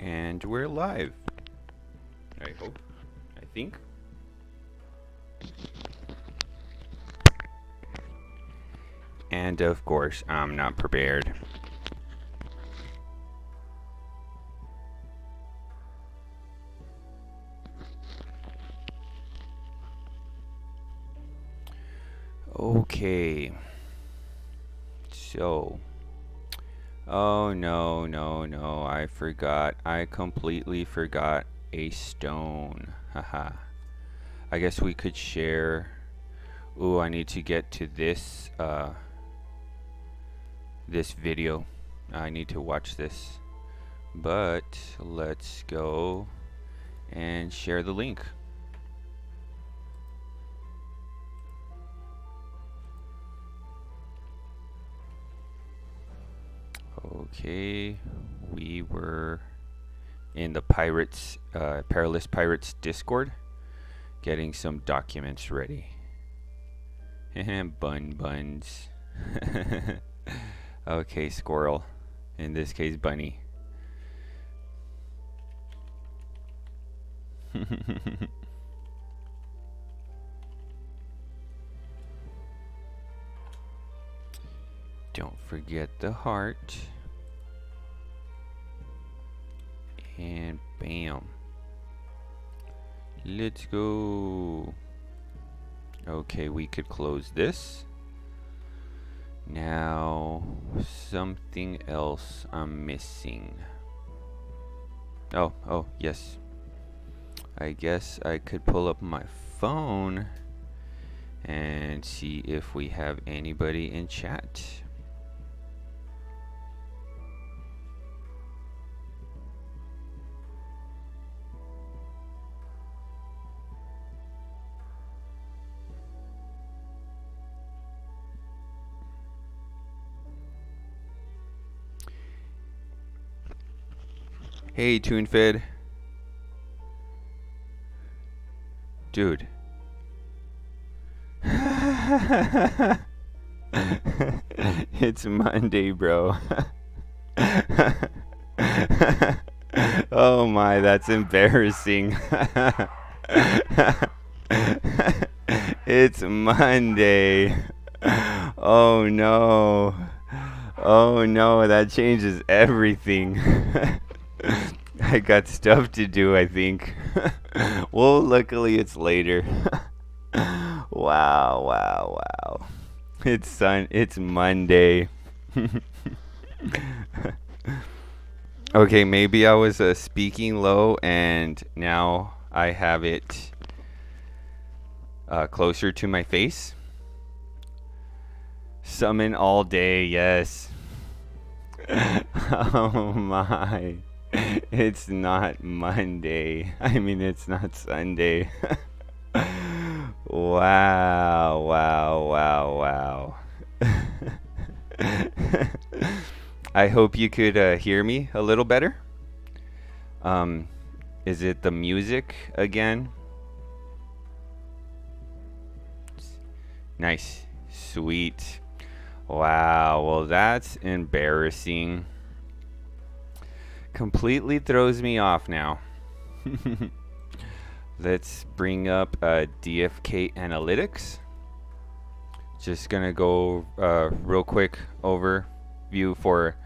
And we're live. I hope. I think. And of course, I'm not prepared. Okay. So. Oh, no. I forgot. I completely forgot a stone. Haha. I guess we could share. Ooh, I need to get to this, this video. I need to watch this. But let's go and share the link. Okay, we were in the Pirates, Perilous Pirates Discord, getting some documents ready. Buns. Okay, squirrel. In this case, bunny. Don't forget the heart. And bam. Let's go. Okay, we could close this. Now, something else I'm missing. Oh, yes. I guess I could pull up my phone and see if we have anybody in chat. Hey, TuneFed. Dude. It's Monday, bro. Oh my, that's embarrassing. It's Monday. Oh no. Oh no, that changes everything. I got stuff to do, I think. Well, luckily it's later. Wow. It's Monday. Okay, maybe I was speaking low and now I have it closer to my face. Summon all day, yes. Oh my. It's not Monday. I mean, it's not Sunday. Wow. I hope you could hear me a little better. Is it the music again? Nice. Sweet. Wow, well that's embarrassing. Completely throws me off now. Let's bring up DFK Analytics. Just gonna go real quick overview for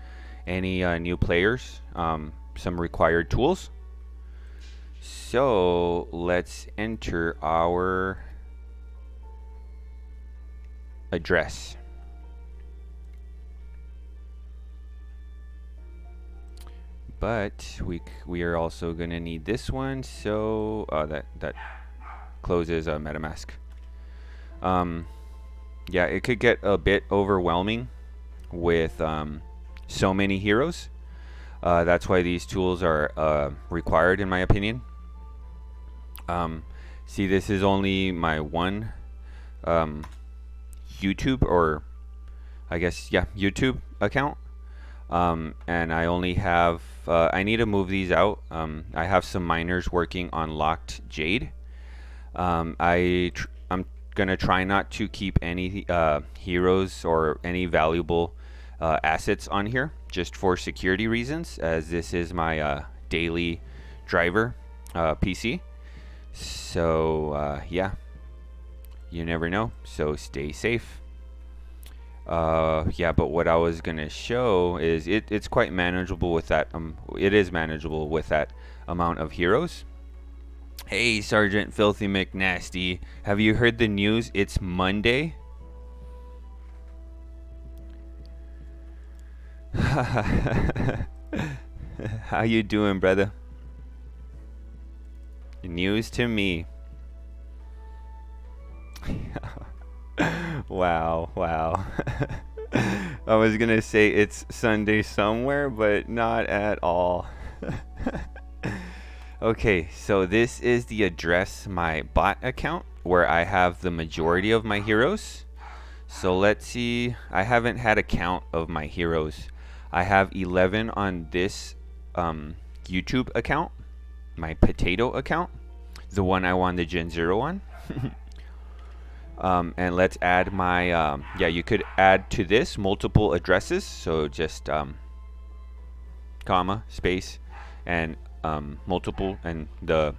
any new players, some required tools. So let's enter our address. But we are also gonna need this one, so that closes MetaMask. Yeah, it could get a bit overwhelming with so many heroes. That's why these tools are required, in my opinion. See, this is only my one YouTube, or I guess, yeah, YouTube account. And I only have, I need to move these out. I have some miners working on locked jade. I'm gonna try not to keep any heroes or any valuable assets on here, just for security reasons, as this is my daily driver PC. So yeah, you never know. So stay safe. Yeah, but what I was gonna show is it's quite manageable with that. It is manageable with that amount of heroes. Hey, Sergeant Filthy McNasty, have you heard the news? It's Monday. How you doing, brother? News to me. Wow, wow. I was gonna say it's Sunday somewhere, but not at all. Okay, so this is the address my bot account where I have the majority of my heroes. So let's see, I haven't had a count of my heroes. I have 11 on this YouTube account, my potato account, the one I won the Gen 0 on. And let's add my, yeah, you could add to this multiple addresses. So just comma, space, and multiple, and the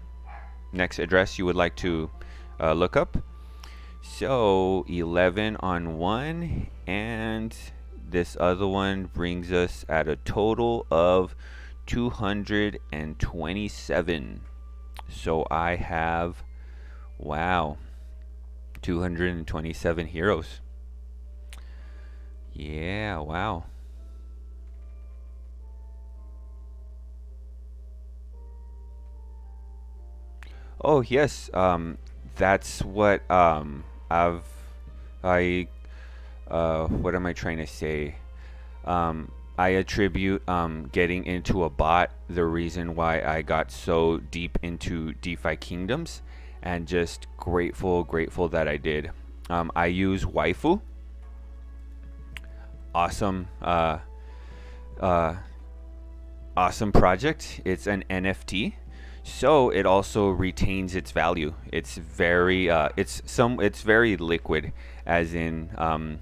next address you would like to look up. So 11 on one, and this other one brings us at a total of 227. So I have, wow, 227 heroes. Yeah, wow. Oh yes, that's what I've I what am I trying to say? I attribute getting into a bot the reason why I got so deep into DeFi Kingdoms, and just grateful that I did. I use Waifu. Awesome, awesome project. It's an NFT, so it also retains its value. It's very it's very liquid, as in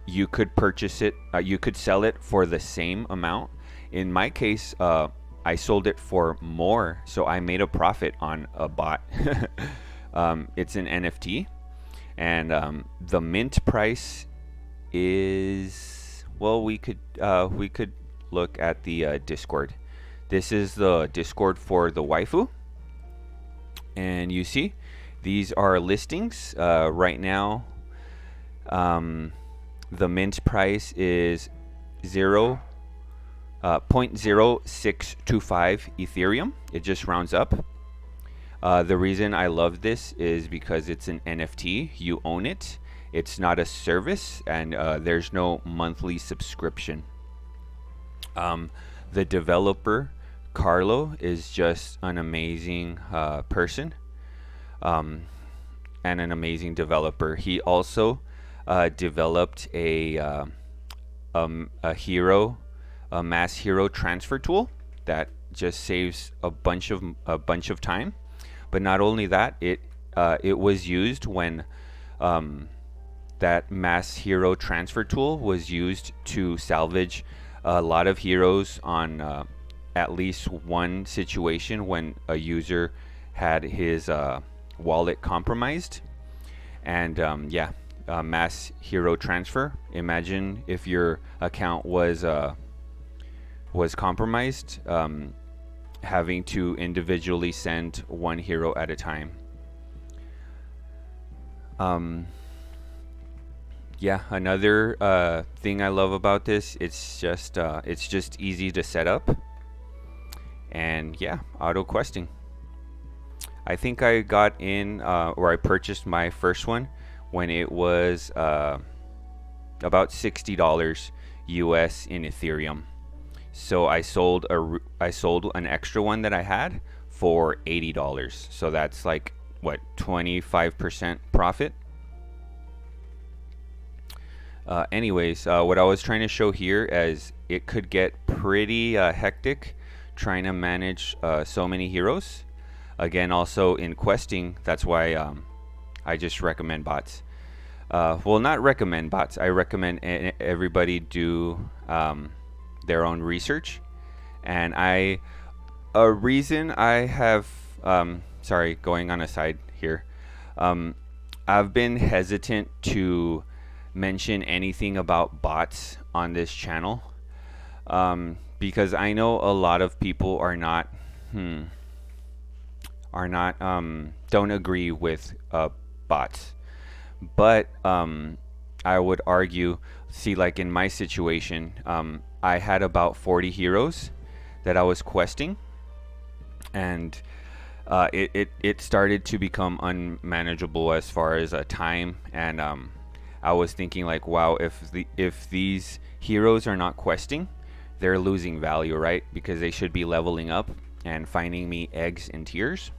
you could purchase it, you could sell it for the same amount. In my case, I sold it for more, so I made a profit on a bot. It's an NFT, and the mint price is, well, we could look at the Discord. This is the Discord for the waifu, and you see these are listings right now. The mint price is 0.0625 Ethereum. It just rounds up. The reason I love this is because it's an NFT. You own it. It's not a service, and there's no monthly subscription. The developer, Carlo, is just an amazing person, and an amazing developer. He also developed a mass hero transfer tool that just saves a bunch of time. But not only that, it was used when that mass hero transfer tool was used to salvage a lot of heroes on at least one situation when a user had his wallet compromised. And yeah, mass hero transfer. Imagine if your account was compromised, having to individually send one hero at a time. Yeah, another thing I love about this, it's just easy to set up, and yeah, auto questing. I think I got in, or I purchased my first one when it was about $60 US in Ethereum. So I sold an extra one that I had for $80. So that's like, what, 25% profit? Anyways, what I was trying to show here is it could get pretty hectic trying to manage so many heroes. Again, also in questing, that's why I just recommend bots. Well, not recommend bots. I recommend everybody do their own research. And I A reason I have, sorry, going on a side here. Um, I've been hesitant to mention anything about bots on this channel, because I know a lot of people hmm, are not, don't agree with bots. But I would argue, see, like in my situation, I had about 40 heroes that I was questing, and it started to become unmanageable as far as time. And I was thinking like, wow, if these heroes are not questing, they're losing value, right? Because they should be leveling up and finding me eggs and tiers.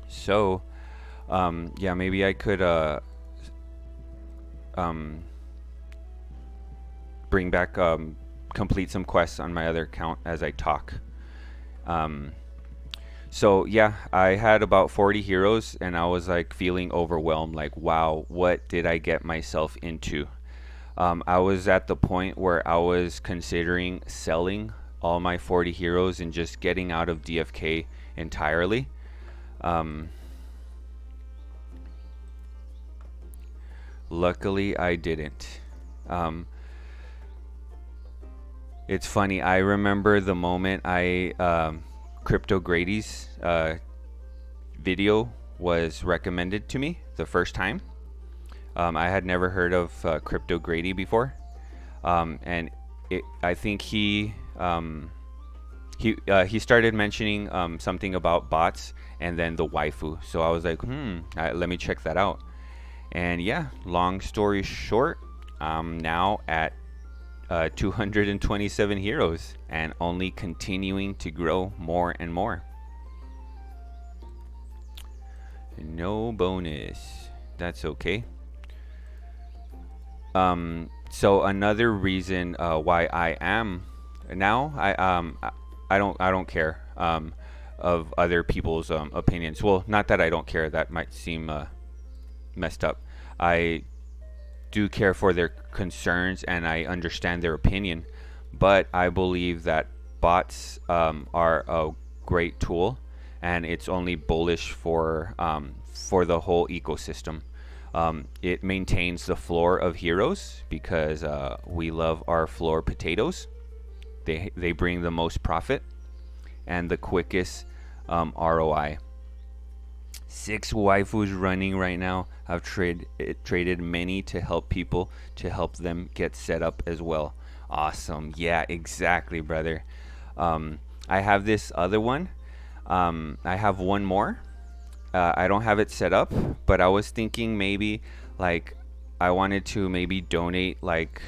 So yeah, maybe I could um, bring back complete some quests on my other account as I talk. Um, so yeah, I had about 40 heroes, and I was like feeling overwhelmed, like, wow, what did I get myself into? I was at the point where I was considering selling all my 40 heroes and just getting out of DFK entirely. Um, Luckily, I didn't. Um, it's funny. I remember the moment Crypto Grady's video was recommended to me the first time. I had never heard of Crypto Grady before, and I think he started mentioning something about bots and then the waifu. So I was like, let me check that out. And yeah, long story short, I'm now at 227 heroes and only continuing to grow more and more. No bonus. That's okay. So another reason why I am now, I don't care of other people's opinions. Well, not that I don't care. That might seem messed up. I do care for their concerns and I understand their opinion, but I believe that bots are a great tool, and it's only bullish for the whole ecosystem. It maintains the floor of heroes because we love our floor potatoes. They bring the most profit and the quickest ROI. 6 waifus running right now. I've traded many to help people to help them get set up as well. Awesome. Yeah, exactly, brother. I have this other one. I have one more. I don't have it set up, but I was thinking maybe like I wanted to maybe donate, like,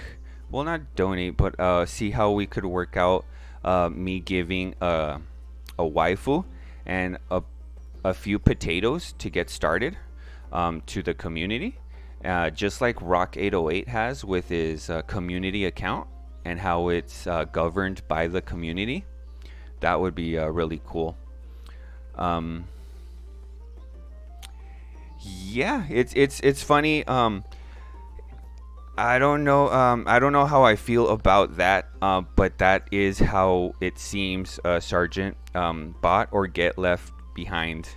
well, not donate, but see how we could work out me giving a waifu and a few potatoes to get started to the community, just like Rock 808 has with his community account, and how it's governed by the community. That would be really cool. Yeah, it's funny. I don't know. I don't know how I feel about that. But that is how it seems. Sergeant bought or get left behind.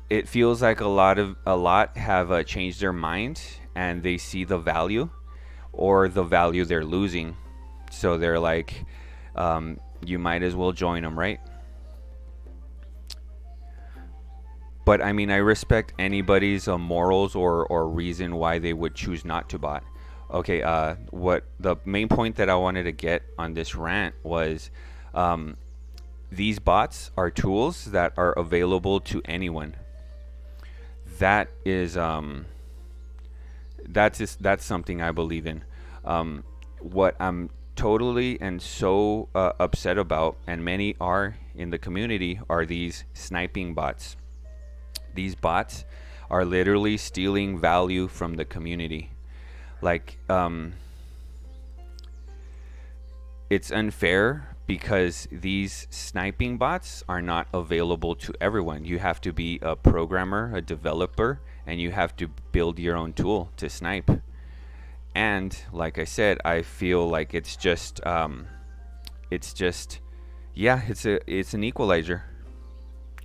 It feels like a lot have changed their mind, and they see the value, or the value they're losing. So they're like, you might as well join them, right? But I mean, I respect anybody's morals or reason why they would choose not to bot. Okay, what the main point that I wanted to get on this rant was, these bots are tools that are available to anyone. That is that's something I believe in. What I'm totally and so upset about, and many are in the community, are these sniping bots. These bots are literally stealing value from the community. Like, it's unfair because these sniping bots are not available to everyone. You have to be a programmer, a developer, and you have to build your own tool to snipe. And like I said, I feel like it's just it's just, yeah, it's an equalizer.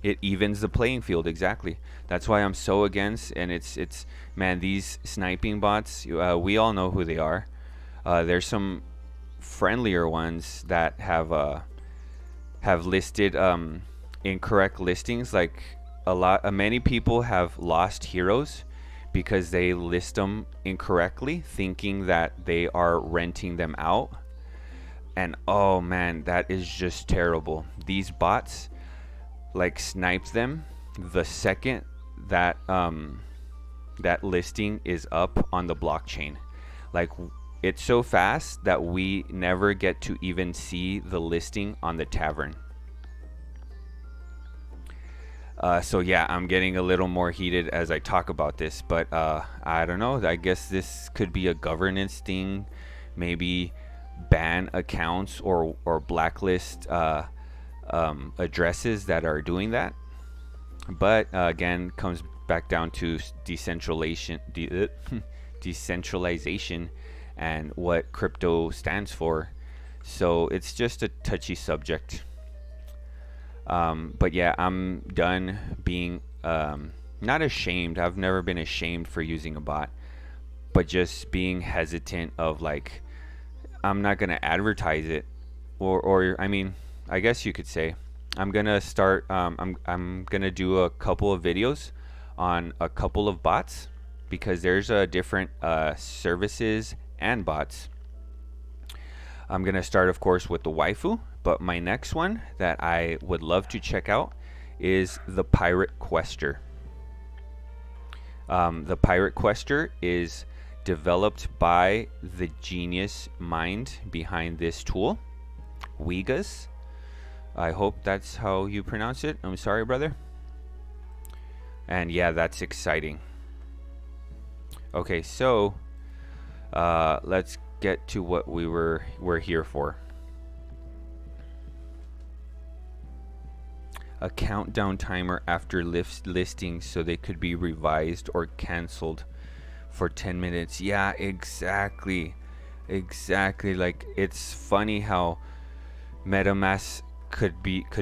It evens the playing field, exactly. That's why I'm so against. And it's man, these sniping bots. We all know who they are. There's some friendlier ones that have listed incorrect listings. Like many people have lost heroes because they list them incorrectly, thinking that they are renting them out. And oh man, that is just terrible. These bots like snipe them the second that that listing is up on the blockchain. Like, it's so fast that we never get to even see the listing on the tavern. So yeah, I'm getting a little more heated as I talk about this, but I don't know. I guess this could be a governance thing. Maybe ban accounts or blacklist addresses that are doing that. But again, comes back down to decentralization, decentralization, and what crypto stands for. So it's just a touchy subject. But yeah, I'm done being not ashamed. I've never been ashamed for using a bot, but just being hesitant of like, I'm not gonna advertise it, or I mean, I guess you could say I'm gonna start. I'm gonna do a couple of videos on a couple of bots, because there's different services and bots. I'm gonna start, of course, with the waifu, but my next one that I would love to check out is the Pirate Quester. The Pirate Quester is developed by the genius mind behind this tool, Wigas. I hope that's how you pronounce it. I'm sorry, brother. And yeah, that's exciting. Okay, so let's get to what we're here for. A countdown timer after listings, so they could be revised or canceled for 10 minutes. Yeah, exactly. Like, it's funny how MetaMask could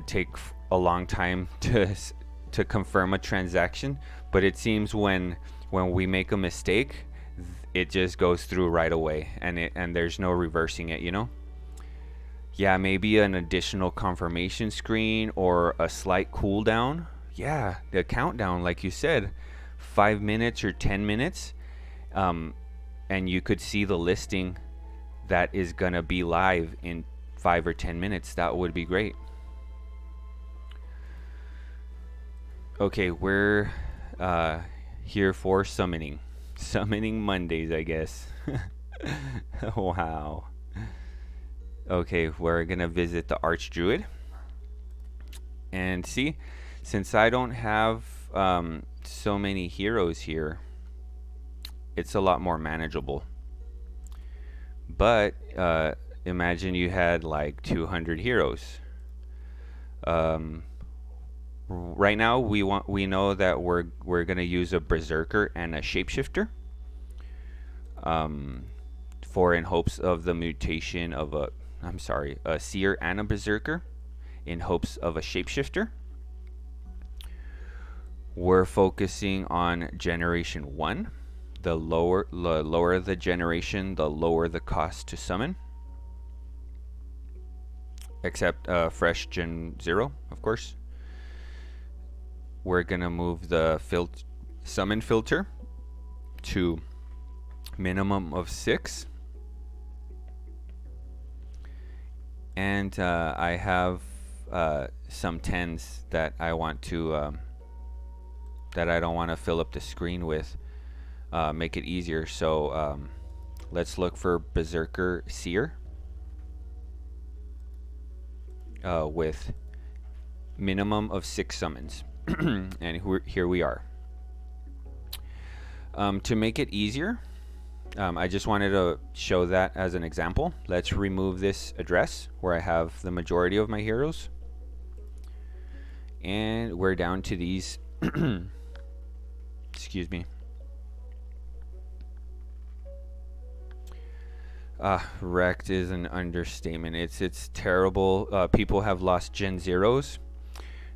take a long time to confirm a transaction, but it seems when we make a mistake, it just goes through right away, and there's no reversing it, you know? Yeah, maybe an additional confirmation screen or a slight cooldown. Yeah, the countdown, like you said, 5 minutes or 10 minutes, and you could see the listing that is gonna be live in 5 or 10 minutes. That would be great. Okay, we're here for summoning Mondays, I guess. Wow. Okay, we're gonna visit the Archdruid, and see, since I don't have so many heroes here, it's a lot more manageable. But imagine you had like 200 heroes. Right now we know that we're gonna use a berserker and a shapeshifter, for in hopes of the mutation of a seer and a berserker, in hopes of a shapeshifter. We're focusing on generation 1. The lower the generation, the lower the cost to summon. Except fresh gen 0, of course. We're gonna move the summon filter to minimum of 6. And I have some 10s that I want to that I don't want to fill up the screen with. Make it easier. So let's look for Berserker Seer with minimum of 6 summons. And here we are. To make it easier, I just wanted to show that as an example. Let's remove this address where I have the majority of my heroes, and we're down to these excuse me. Wrecked is an understatement. It's terrible. People have lost Gen Zeros.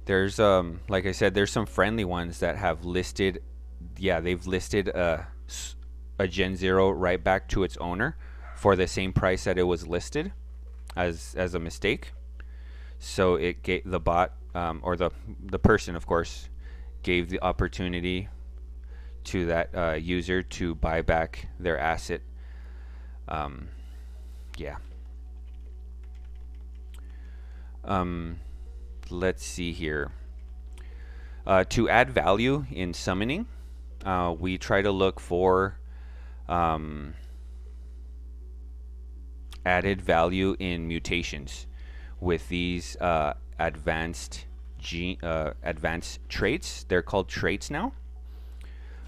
There's like I said, there's some friendly ones that have listed, yeah, they've listed a Gen Zero right back to its owner for the same price that it was listed as a mistake. So it gave the bot, or the person, of course, gave the opportunity to that user to buy back their asset. Yeah. Let's see here. To add value in summoning, we try to look for added value in mutations with these advanced traits. They're called traits now.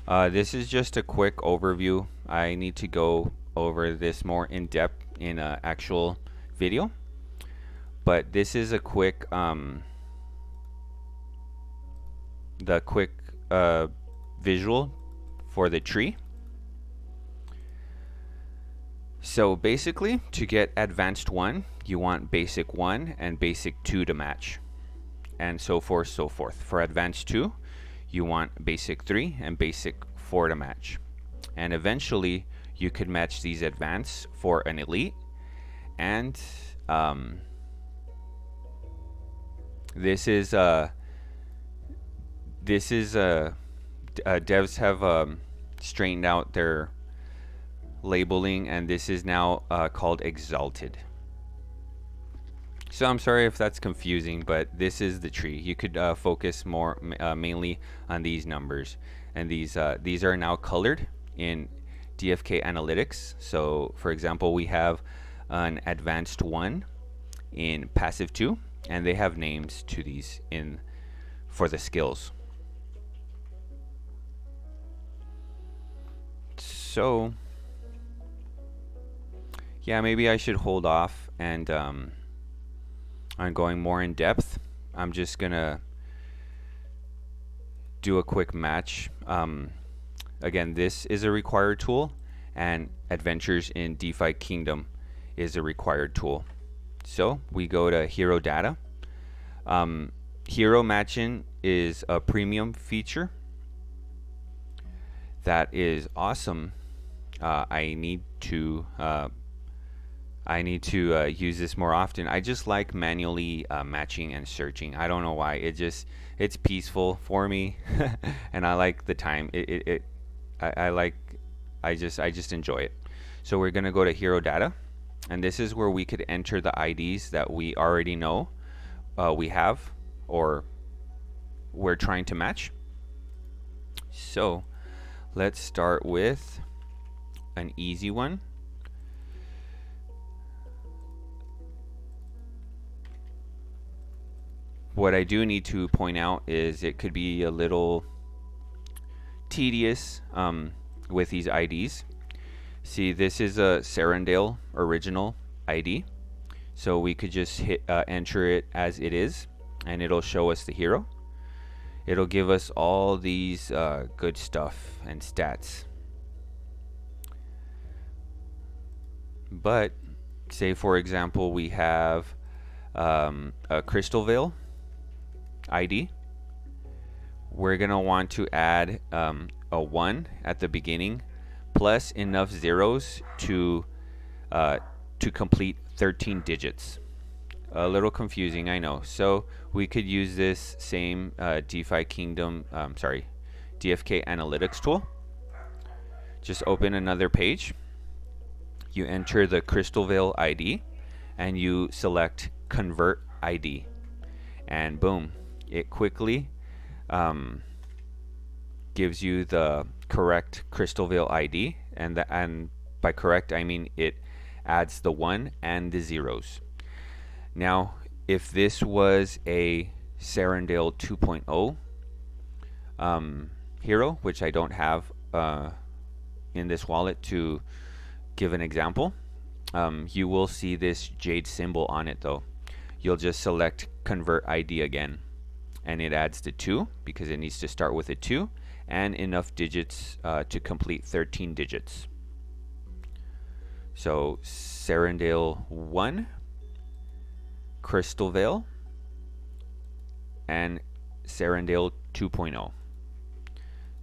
This is just a quick overview. I need to go over this more in depth in an actual video, but this is a quick visual for the tree. So basically, to get advanced 1, you want basic 1 and basic 2 to match, and so forth, so forth. For advanced 2, you want basic 3 and basic 4 to match. And eventually, you could match these advanced for an elite. And devs have straightened out their labeling, and this is now called exalted. So I'm sorry if that's confusing, but this is the tree. You could focus more mainly on these numbers, and these are now colored in DFK analytics. So for example, we have an advanced 1 in passive 2, and they have names to these in for the skills. So yeah, maybe I should hold off and on going more in depth. I'm just gonna do a quick match. Again, this is a required tool, and Adventures in DeFi Kingdom is a required tool. So we go to hero data. Hero matching is a premium feature that is awesome. I need to use this more often. I just like manually matching and searching. I don't know why. It's peaceful for me, and I like the time. I just enjoy it. So we're gonna go to hero data, and this is where we could enter the IDs that we already know we have or we're trying to match. So let's start with an easy one. What I do need to point out is it could be a little tedious with these IDs. See, this is a Serendale original ID, so we could just hit enter it as it is, and it'll show us the hero. It'll give us all these good stuff and stats. But say for example we have a Crystal Veil ID. We're gonna want to add a 1 at the beginning plus enough zeros to complete 13 digits. A little confusing, I know. So we could use this same DeFi Kingdom, DFK analytics tool. Just open another page. You enter the Crystal Veil ID, and you select Convert ID, and boom, it quickly gives you the correct Crystal Veil ID, and by correct I mean it adds the 1 and the zeros. Now, if this was a Serendale 2.0 hero, which I don't have in this wallet to give an example, you will see this jade symbol on it though. You'll just select Convert ID again, and it adds the 2 because it needs to start with a 2 and enough digits to complete 13 digits. So Serendale 1, Crystal Veil, and Serendale 2.0.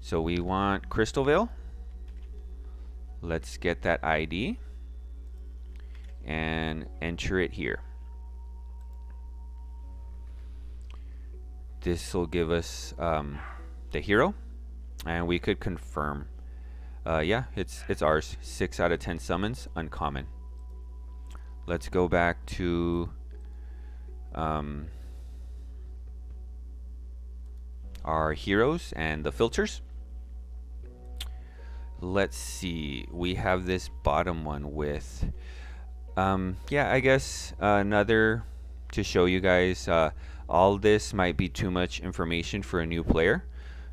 So we want Crystal Veil. Let's get that ID and enter it here. This will give us the hero, and we could confirm. Yeah, it's ours. 6 out of 10 summons, uncommon. Let's go back to our heroes and the filters. Let's see. We have this bottom one with yeah, I guess another to show you guys. All this might be too much information for a new player,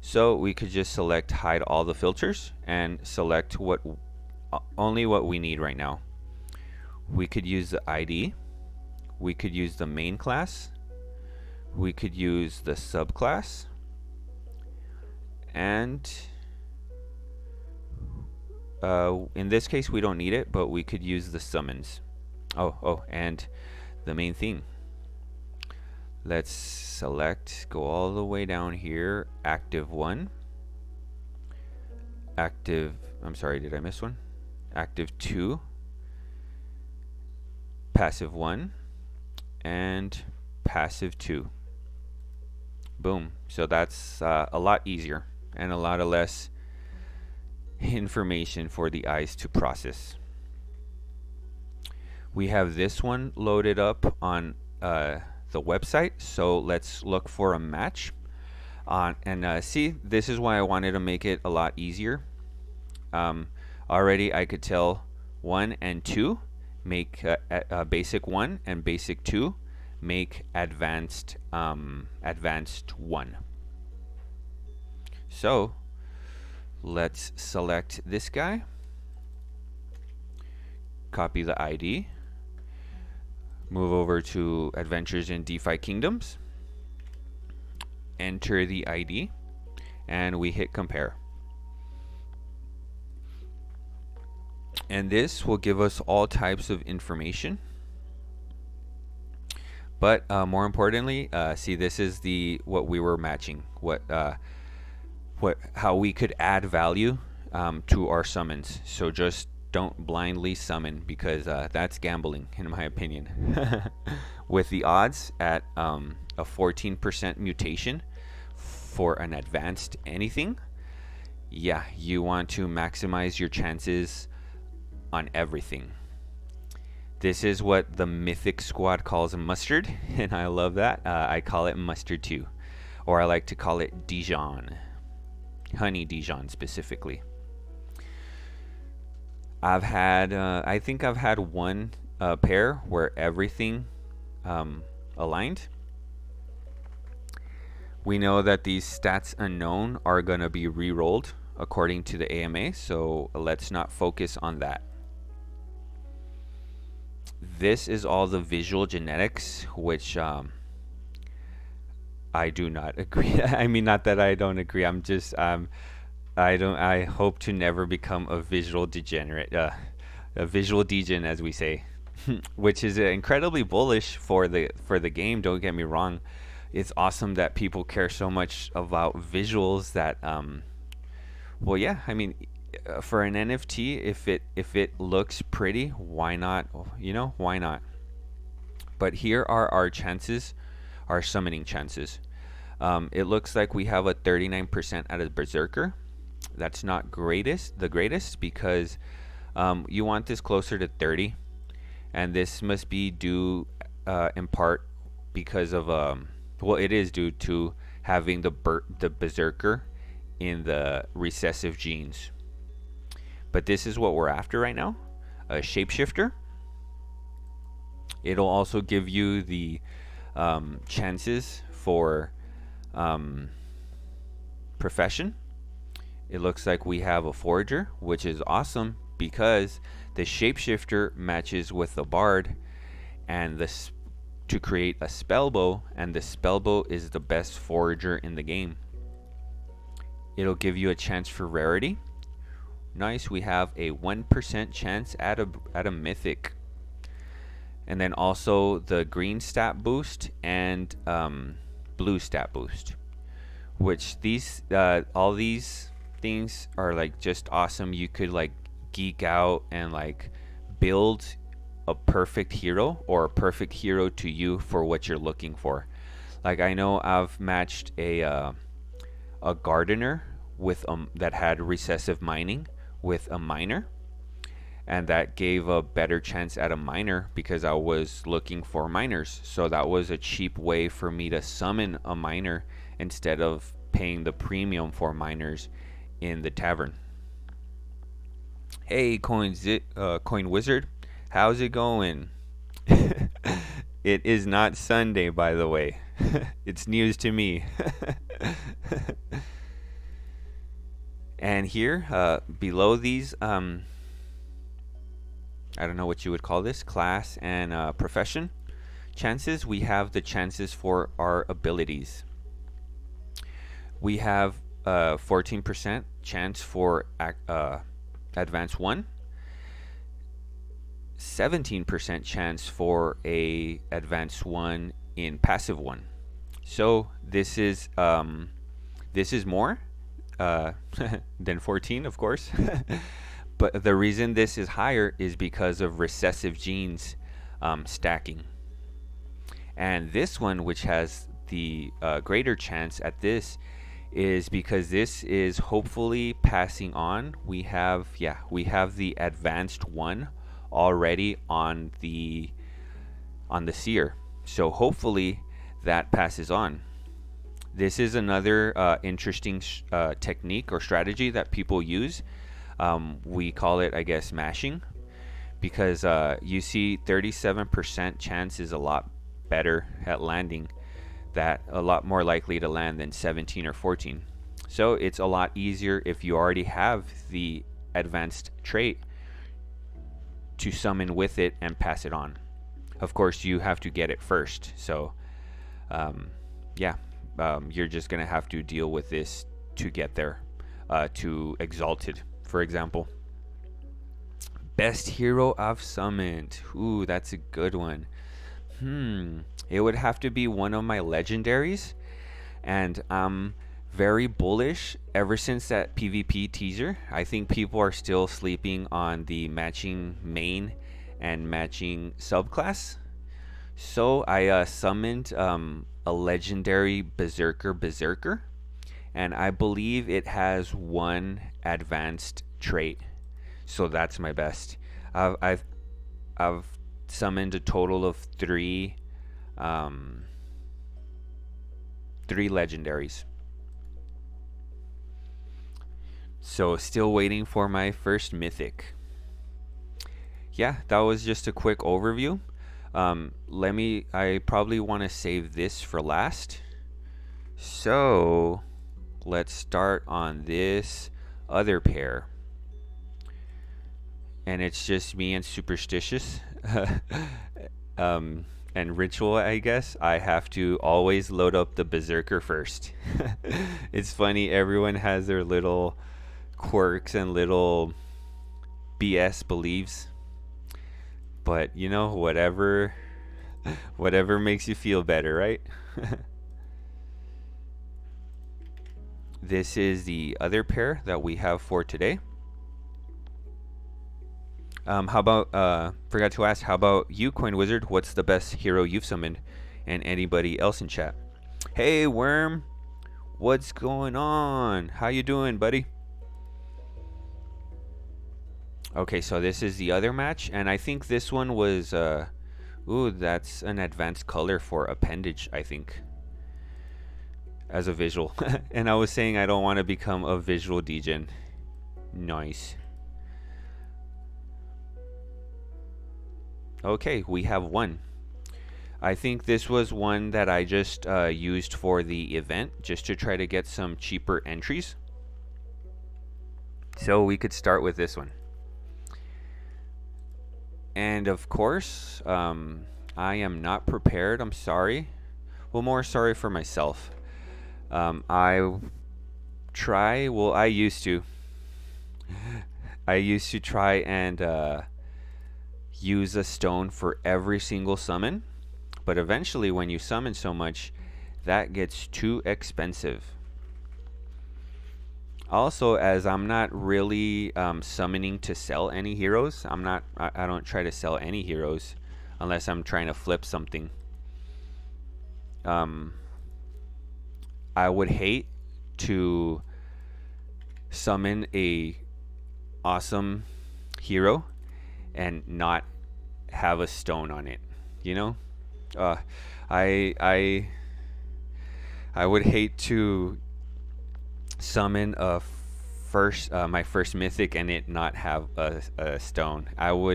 so we could just select hide all the filters and select what only what we need right now. We could use the ID, we could use the main class, we could use the subclass, and in this case we don't need it, but we could use the summons. And the main theme. Let's select, go all the way down here, active 1, active, I'm sorry, did I miss one? Active 2, passive 1, and passive 2. Boom. So that's a lot easier and a lot of less information for the eyes to process. We have this one loaded up on the website, so let's look for a match and see. This is why I wanted to make it a lot easier. Already I could tell 1 and 2 make basic 1 and basic 2 make advanced 1. So let's select this guy, copy the ID, move over to Adventures in DeFi Kingdoms, enter the ID, and we hit compare. And this will give us all types of information. But more importantly, see, this is what we were matching, how we could add value to our summons. So just don't blindly summon, because that's gambling, in my opinion. With the odds at a 14% mutation for an advanced anything, yeah, you want to maximize your chances on everything. This is what the Mythic Squad calls mustard, and I love that. I call it mustard too, or I like to call it Dijon, honey Dijon specifically. I've had, I think I've had one pair where everything aligned. We know that these stats unknown are going to be re-rolled according to the AMA, so let's not focus on that. This is all the visual genetics, which I do not agree. I mean, not that I don't agree. I'm just I hope to never become a visual degenerate, a visual degen, as we say, which is incredibly bullish for the game. Don't get me wrong. It's awesome that people care so much about visuals that well, yeah, I mean, for an NFT, if it looks pretty, why not? You know, why not? But here are our chances, our summoning chances. It looks like we have a 39% out of Berserker. That's not the greatest, because you want this closer to 30, and this must be due in part because of well, it is due to having the Berserker in the recessive genes. But this is what we're after right now, a Shapeshifter. It'll also give you the chances for profession. It looks like we have a Forager, which is awesome because the Shapeshifter matches with the Bard, and this to create a Spellbow, and the Spellbow is the best Forager in the game. It'll give you a chance for rarity. Nice. We have a 1% chance at a mythic. And then also the green stat boost and blue stat boost. Which these all these things are like just awesome. You could like geek out and like build a perfect hero or a perfect hero to you for what you're looking for. Like I know I've matched a gardener with that had recessive mining with a miner, and that gave a better chance at a miner because I was looking for miners. So that was a cheap way for me to summon a miner instead of paying the premium for miners in the tavern. Hey, Coin Wizard, how's it going? It is not Sunday, by the way. It's news to me. And here, below these, I don't know what you would call this, class and profession chances, we have the chances for our abilities. We have 14% chance for Advanced 1, 17% chance for a Advanced 1 in Passive 1. So this is more than 14, of course. But the reason this is higher is because of recessive genes stacking. And this one, which has the greater chance at this, is because this is hopefully passing on. We have the Advanced 1 already on the seer. So hopefully that passes on. This is another interesting technique or strategy that people use. We call it, I guess, mashing, because you see 37% chance is a lot better at landing, that a lot more likely to land than 17 or 14. So it's a lot easier if you already have the advanced trait to summon with it and pass it on. Of course, you have to get it first. So you're just gonna have to deal with this to get there, to Exalted, for example. Best hero I've summoned. Ooh, that's a good one. It would have to be one of my legendaries, and I'm very bullish ever since that PvP teaser. I think people are still sleeping on the matching main and matching subclass. So I summoned a legendary Berserker, and I believe it has one advanced trait. So that's my best. I've summoned a total of three legendaries. So still waiting for my first mythic. Yeah, that was just a quick overview. I probably want to save this for last. So let's start on this other pair. And it's just me and Superstitious. And Ritual, I guess. I have to always load up the Berserker first. It's funny, everyone has their little quirks and little BS beliefs. But you know, whatever makes you feel better, right? This is the other pair that we have for today. How about, forgot to ask, how about you, Coin Wizard? What's the best hero you've summoned? And anybody else in chat? Hey, Worm. What's going on? How you doing, buddy? Okay, so this is the other match, and I think this one was, ooh, that's an advanced color for appendage, I think, as a visual. And I was saying I don't want to become a visual degen. Nice. Okay, we have one. I think this was one that I just used for the event, just to try to get some cheaper entries. So we could start with this one. And of course, I am not prepared. I'm sorry. Well, more sorry for myself. I used to. I used to try and use a stone for every single summon, but eventually when you summon so much, that gets too expensive. Also, as I'm not really summoning to sell any heroes, I don't try to sell any heroes unless I'm trying to flip something. I would hate to summon a awesome hero and not have a stone on it, you know. uh, I would hate to summon my first mythic and it not have a stone.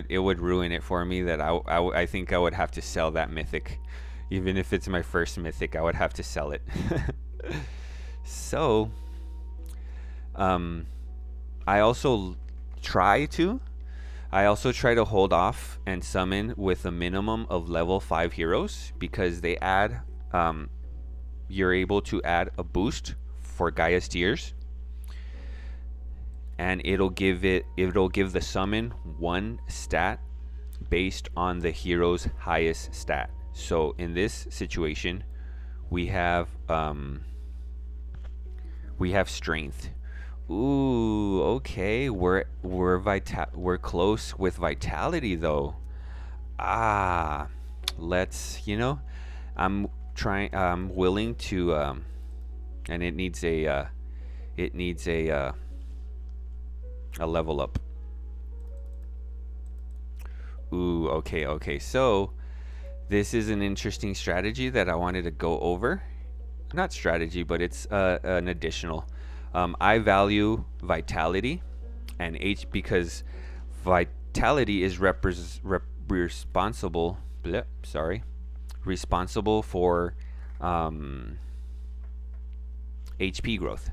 It would ruin it for me. That I think I would have to sell that mythic. Even if it's my first mythic, I would have to sell it. So I also try to hold off and summon with a minimum of level 5 heroes, because they add you're able to add a boost for Gaia's Tears, and it'll give the summon one stat based on the hero's highest stat. So in this situation, we have strength. Ooh, okay. We're close with vitality though. Let's, I'm willing to and it needs a level up. Ooh, okay. So this is an interesting strategy that I wanted to go over. Not strategy, but it's an additional. I value vitality and because vitality is responsible for HP growth.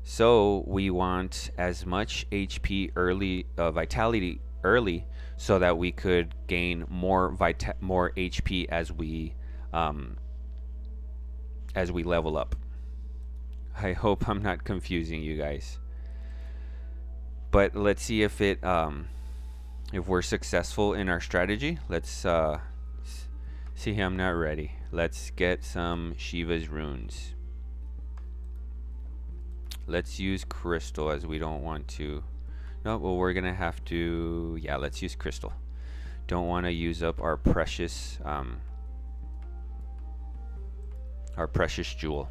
So we want as much HP early, vitality early, so that we could gain more HP as we level up. I hope I'm not confusing you guys. But let's see if we're successful in our strategy. Let's see. I'm not ready. Let's get some Shiva's runes. Let's use crystal, as we don't want to. No, well, we're gonna have to. Yeah, let's use crystal. Don't want to use up our precious jewel.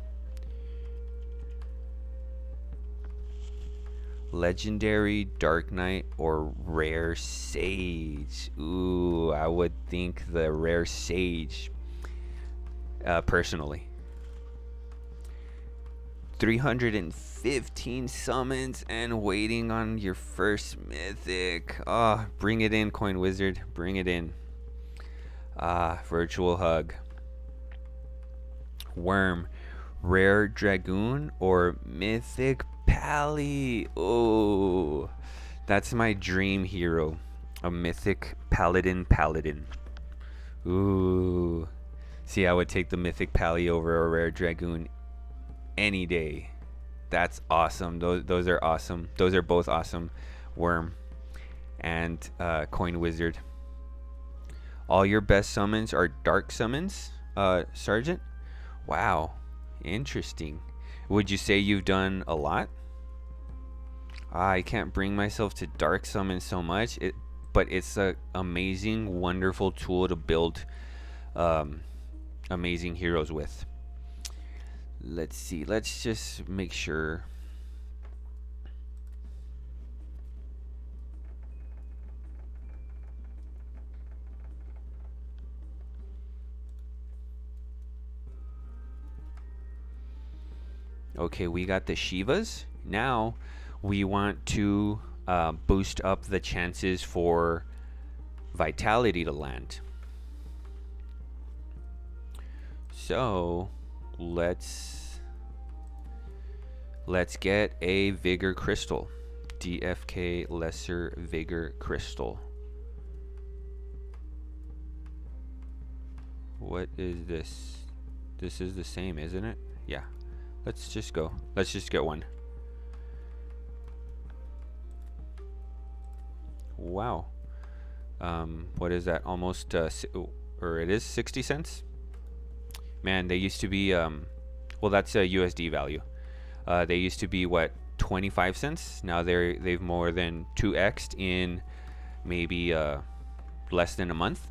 Legendary Dark Knight or Rare Sage. Ooh, I would think the Rare Sage, personally. 315 summons and waiting on your first mythic. Oh, bring it in, Coin Wizard. Bring it in. Virtual hug. Worm. Rare Dragoon or Mythic Pally. Oh, that's my dream hero. A Mythic Paladin. Ooh. See, I would take the Mythic Pally over a Rare Dragoon any day. That's awesome. Those are awesome. Those are both awesome. Worm and Coin Wizard. All your best summons are dark summons, Sergeant? Wow. Interesting. Would you say you've done a lot? I can't bring myself to dark summon so much, but it's an amazing, wonderful tool to build amazing heroes with. Let's see. Let's just make sure. Okay, we got the Shivas. Now we want to boost up the chances for vitality to land. So let's get a Vigor Crystal. DFK Lesser Vigor Crystal. What is this? This is the same, isn't it? Yeah. Let's just go. Let's just get one. Wow. What is that? Almost, or it is 60 cents? Man, they used to be, well, that's a USD value. They used to be, what, 25 cents? Now they've more than 2x'd in maybe less than a month.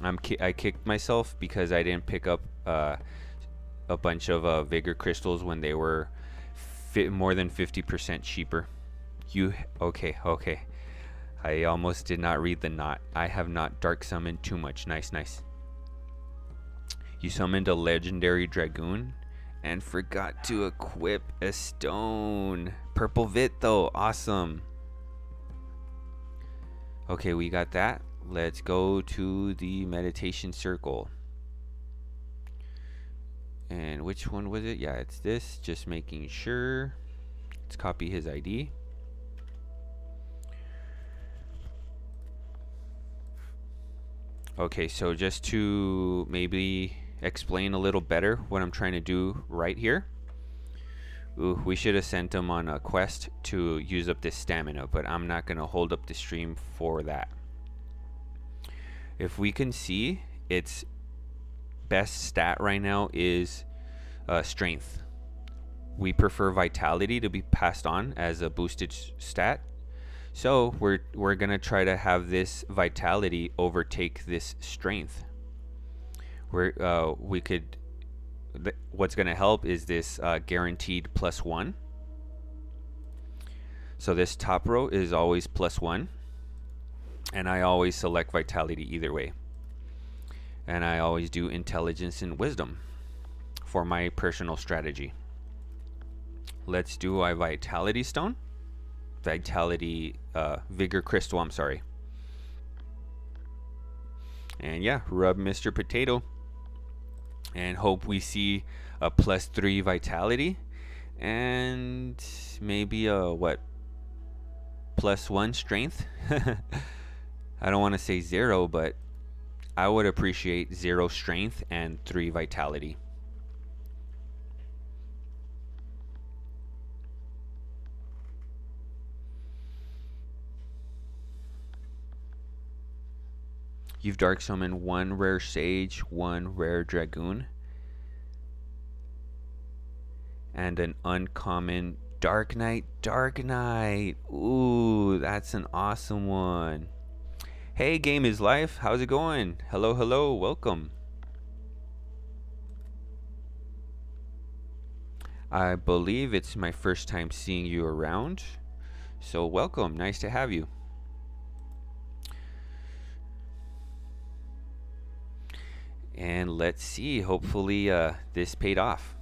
I kicked myself because I didn't pick up a bunch of Vigor crystals when they were more than 50% cheaper. Okay. I almost did not read the knot. I have not dark summoned too much. Nice. You summoned a legendary dragoon and forgot to equip a stone. Purple Vit though, awesome. Okay, we got that. Let's go to the meditation circle. And which one was it? Yeah, it's this. Just making sure. Let's copy his ID. Okay, so just to maybe explain a little better what I'm trying to do right here. Ooh, we should have sent him on a quest to use up this stamina, but I'm not going to hold up the stream for that. If we can see, its best stat right now is strength. We prefer vitality to be passed on as a boosted stat. So we're going to try to have this vitality overtake this strength. We could, what's going to help is this guaranteed +1. So this top row is always +1, and I always select vitality either way, and I always do intelligence and wisdom for my personal strategy. Let's do a vitality stone, vigor crystal, I'm sorry. And yeah, rub Mr. Potato and hope we see a +3 vitality and maybe a what, +1 strength. I don't want to say 0, but I would appreciate 0 strength and 3 vitality. You've dark summoned 1 rare sage, 1 rare dragoon, and an uncommon Dark Knight. Ooh, that's an awesome one. Hey, Game is Life, how's it going? Hello, welcome. I believe it's my first time seeing you around, so welcome, nice to have you. And let's see, hopefully this paid off.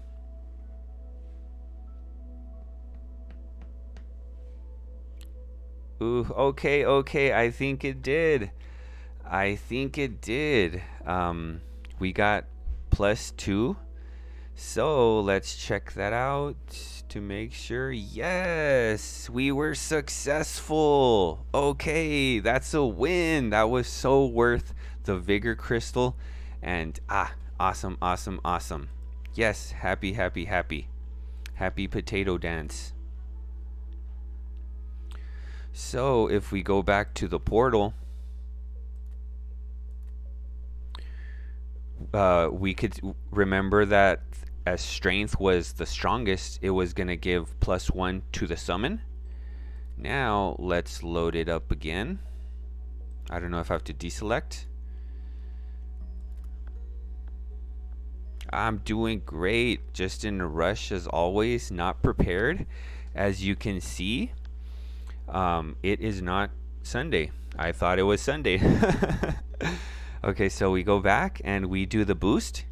Ooh, okay, I think it did. We got +2. So let's check that out to make sure. Yes, we were successful. Okay, that's a win. That was so worth the Vigor Crystal. And awesome. Yes, happy potato dance. So if we go back to the portal, we could remember that as strength was the strongest, it was going to give +1 to the summon. Now let's load it up again. I don't know if I have to deselect. I'm doing great, just in a rush as always, not prepared. As you can see, it is not Sunday. I thought it was Sunday. Okay, so we go back and we do the boost,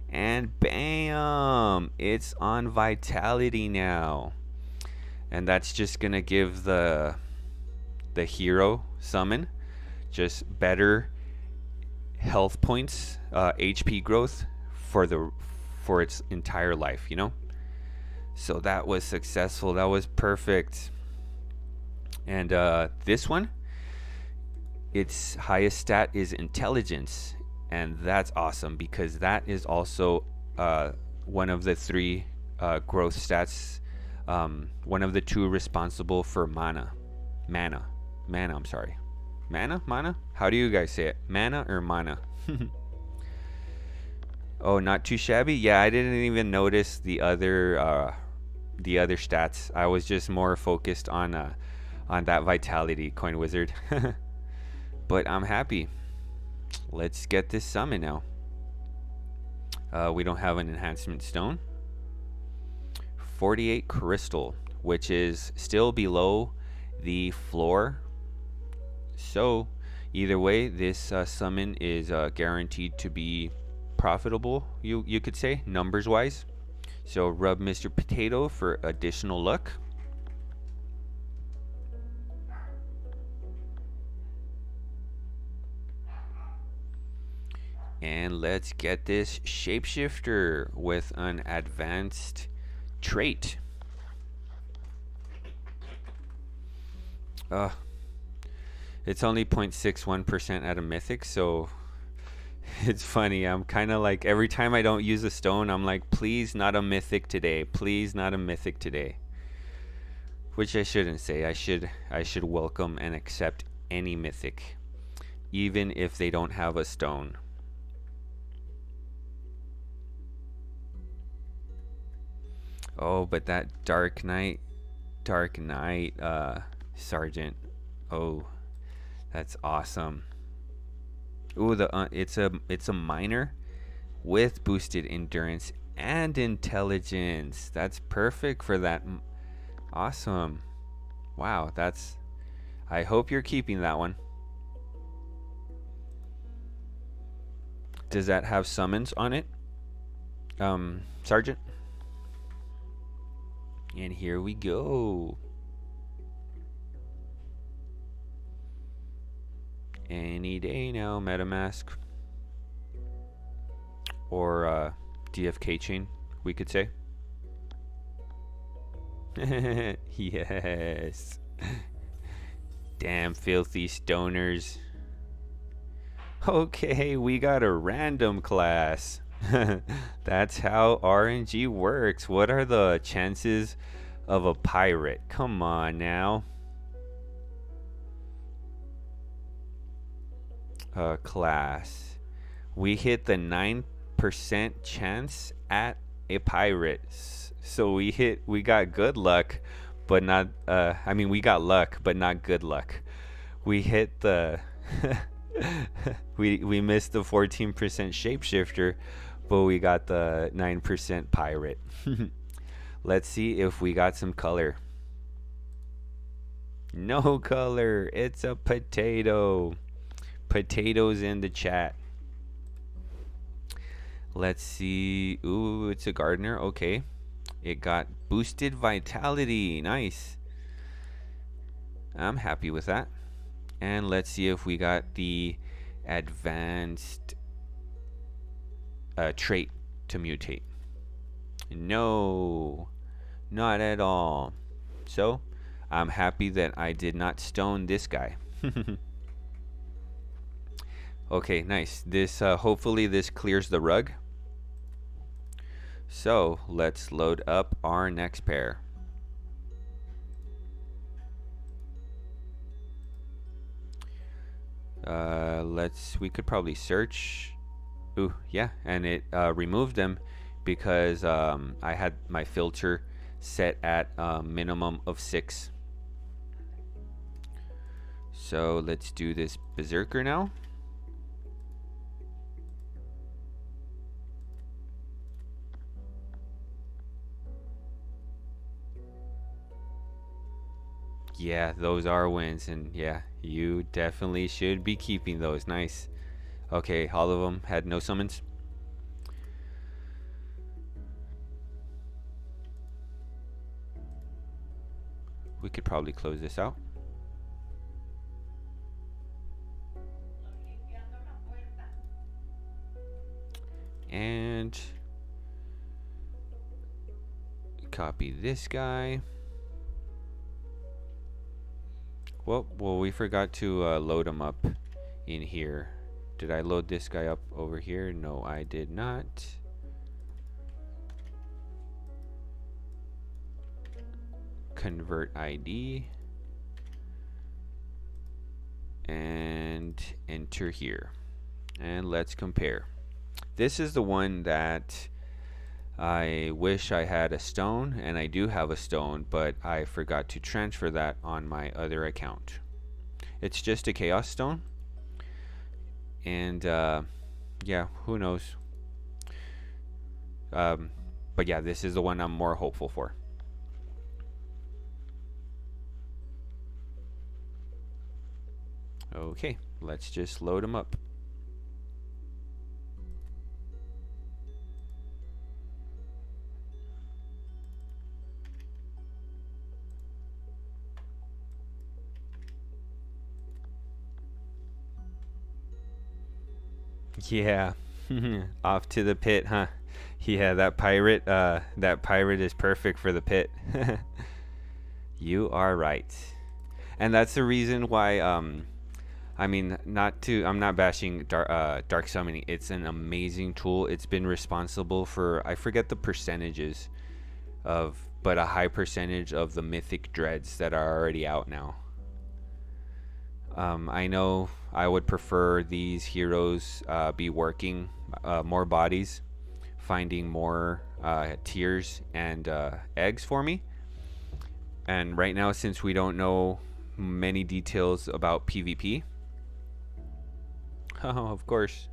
and bam, it's on vitality now. And that's just gonna give the hero summon just better health points, HP growth for its entire life, you know. So that was successful. That was perfect. And this one, its highest stat is intelligence, and that's awesome because that is also one of the 3 growth stats, one of the 2 responsible for mana. Mana, I'm sorry. Mana? How do you guys say it? Mana or mana? Oh, not too shabby? Yeah, I didn't even notice the other stats. I was just more focused on that vitality, Coin Wizard. But I'm happy. Let's get this summon now. We don't have an enhancement stone. 48 crystal, which is still below the floor. So either way, this summon is guaranteed to be profitable, you could say, numbers wise. So rub Mr. Potato for additional luck. And let's get this shapeshifter with an advanced trait. It's only 0.61% at a mythic, so it's funny. I'm kind of like, every time I don't use a stone, I'm like, please not a mythic today. Please not a mythic today. Which I shouldn't say. I should welcome and accept any mythic, even if they don't have a stone. Oh, but that Dark Knight Sergeant. Oh, that's awesome. Ooh, it's a miner with boosted endurance and intelligence. That's perfect for that. Awesome. Wow, I hope you're keeping that one. Does that have summons on it? Sergeant? And here we go. Any day now, MetaMask. Or DFK chain, we could say. Yes. Damn filthy stoners. Okay, we got a random class. That's how RNG works. What are the chances of a pirate? Come on now. Class. We hit the 9% chance at a pirate. So we got good luck, but not, I mean, we got luck, but not good luck. We hit the, we missed the 14% shapeshifter, but we got the 9% pirate. Let's see if we got some color. No color. It's a potato. Potatoes in the chat. Let's see. Ooh, it's a gardener. Okay. It got boosted vitality. Nice. I'm happy with that. And let's see if we got the advanced trait to mutate. No, not at all. So I'm happy that I did not stone this guy. Okay, nice. This hopefully this clears the rug. So let's load up our next pair. We could probably search. Ooh, yeah, and it removed them because I had my filter set at a minimum of 6. So let's do this berserker now. Yeah, those are wins, and yeah, you definitely should be keeping those. Nice. Okay, all of them had no summons. We could probably close this out. And copy this guy. Well, we forgot to load them up in here. Did I load this guy up over here? No, I did not. Convert ID. and enter here. And let's compare. This is the one that I wish I had a stone, and I do have a stone, but I forgot to transfer that on my other account. It's just a chaos stone, and yeah, who knows. But yeah, this is the one I'm more hopeful for. Okay, let's just load them up. Yeah, off to the pit, huh? Yeah, that pirate is perfect for the pit. You are right. And that's the reason why I mean, I'm not bashing dark summoning. It's an amazing tool. It's been responsible for, I forget the percentages of, but a high percentage of the mythic dreads that are already out now. I know I would prefer these heroes be working more bodies, finding more tiers and eggs for me. And right now, since we don't know many details about PvP, oh, of course.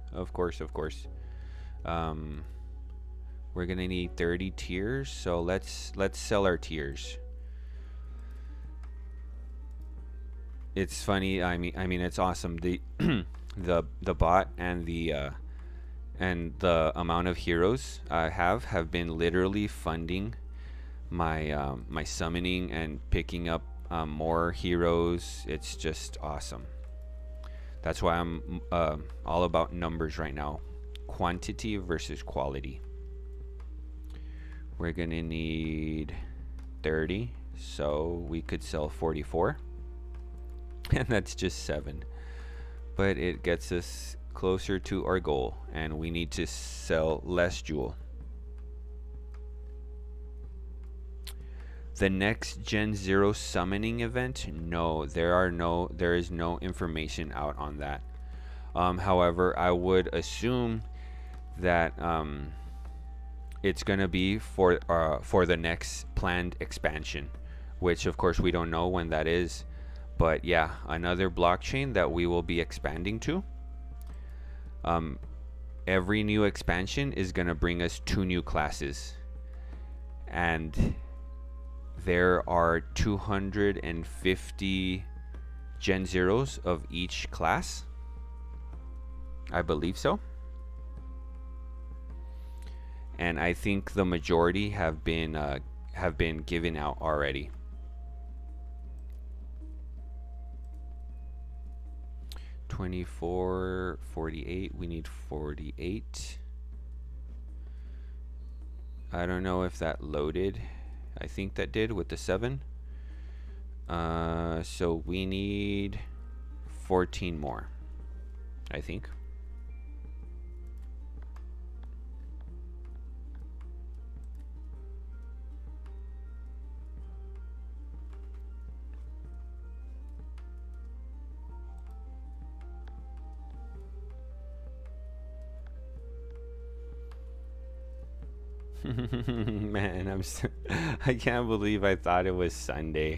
We're gonna need 30 tiers, so let's sell our tiers. It's funny. I mean, it's awesome. The the bot and the amount of heroes I have been literally funding my my summoning and picking up more heroes. It's just awesome. That's why I'm all about numbers right now, quantity versus quality. We're gonna need 30, so we could sell 44. And that's just 7, but it gets us closer to our goal, and we need to sell less jewel. The next Gen 0 summoning event, no, there is no information out on that. However, I would assume that it's gonna be for the next planned expansion, which of course we don't know when that is. But yeah, another blockchain that we will be expanding to. Every new expansion is going to bring us 2 new classes. And there are 250 Gen Zeros of each class. I believe so. And I think the majority have been given out already. 24, 48. We need 48. I don't know if that loaded. I think that did with the 7. So we need 14 more, I think. Man, I can't believe I thought it was Sunday.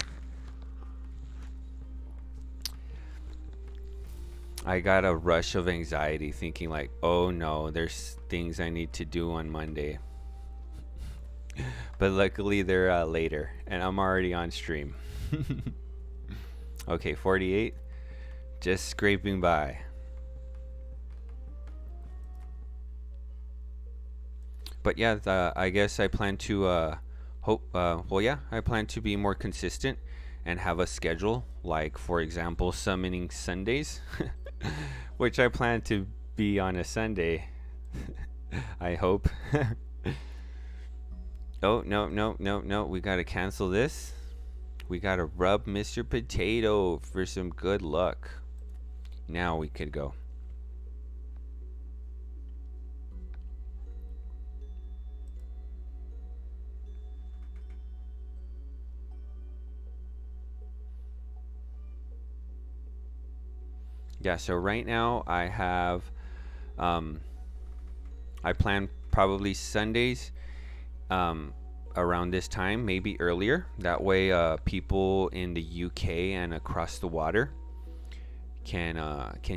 I got a rush of anxiety thinking like, oh no, there's things I need to do on Monday. But luckily they're later, and I'm already on stream. Okay, 48. Just scraping by. But yeah, I guess I plan to I plan to be more consistent and have a schedule, like for example summoning Sundays, which I plan to be on a Sunday. I hope. Oh, no, we gotta cancel this. We gotta rub Mr. Potato for some good luck. Now we could go. yeah, so right now I have, I plan probably Sundays, around this time, maybe earlier. That way, people in the UK and across the water can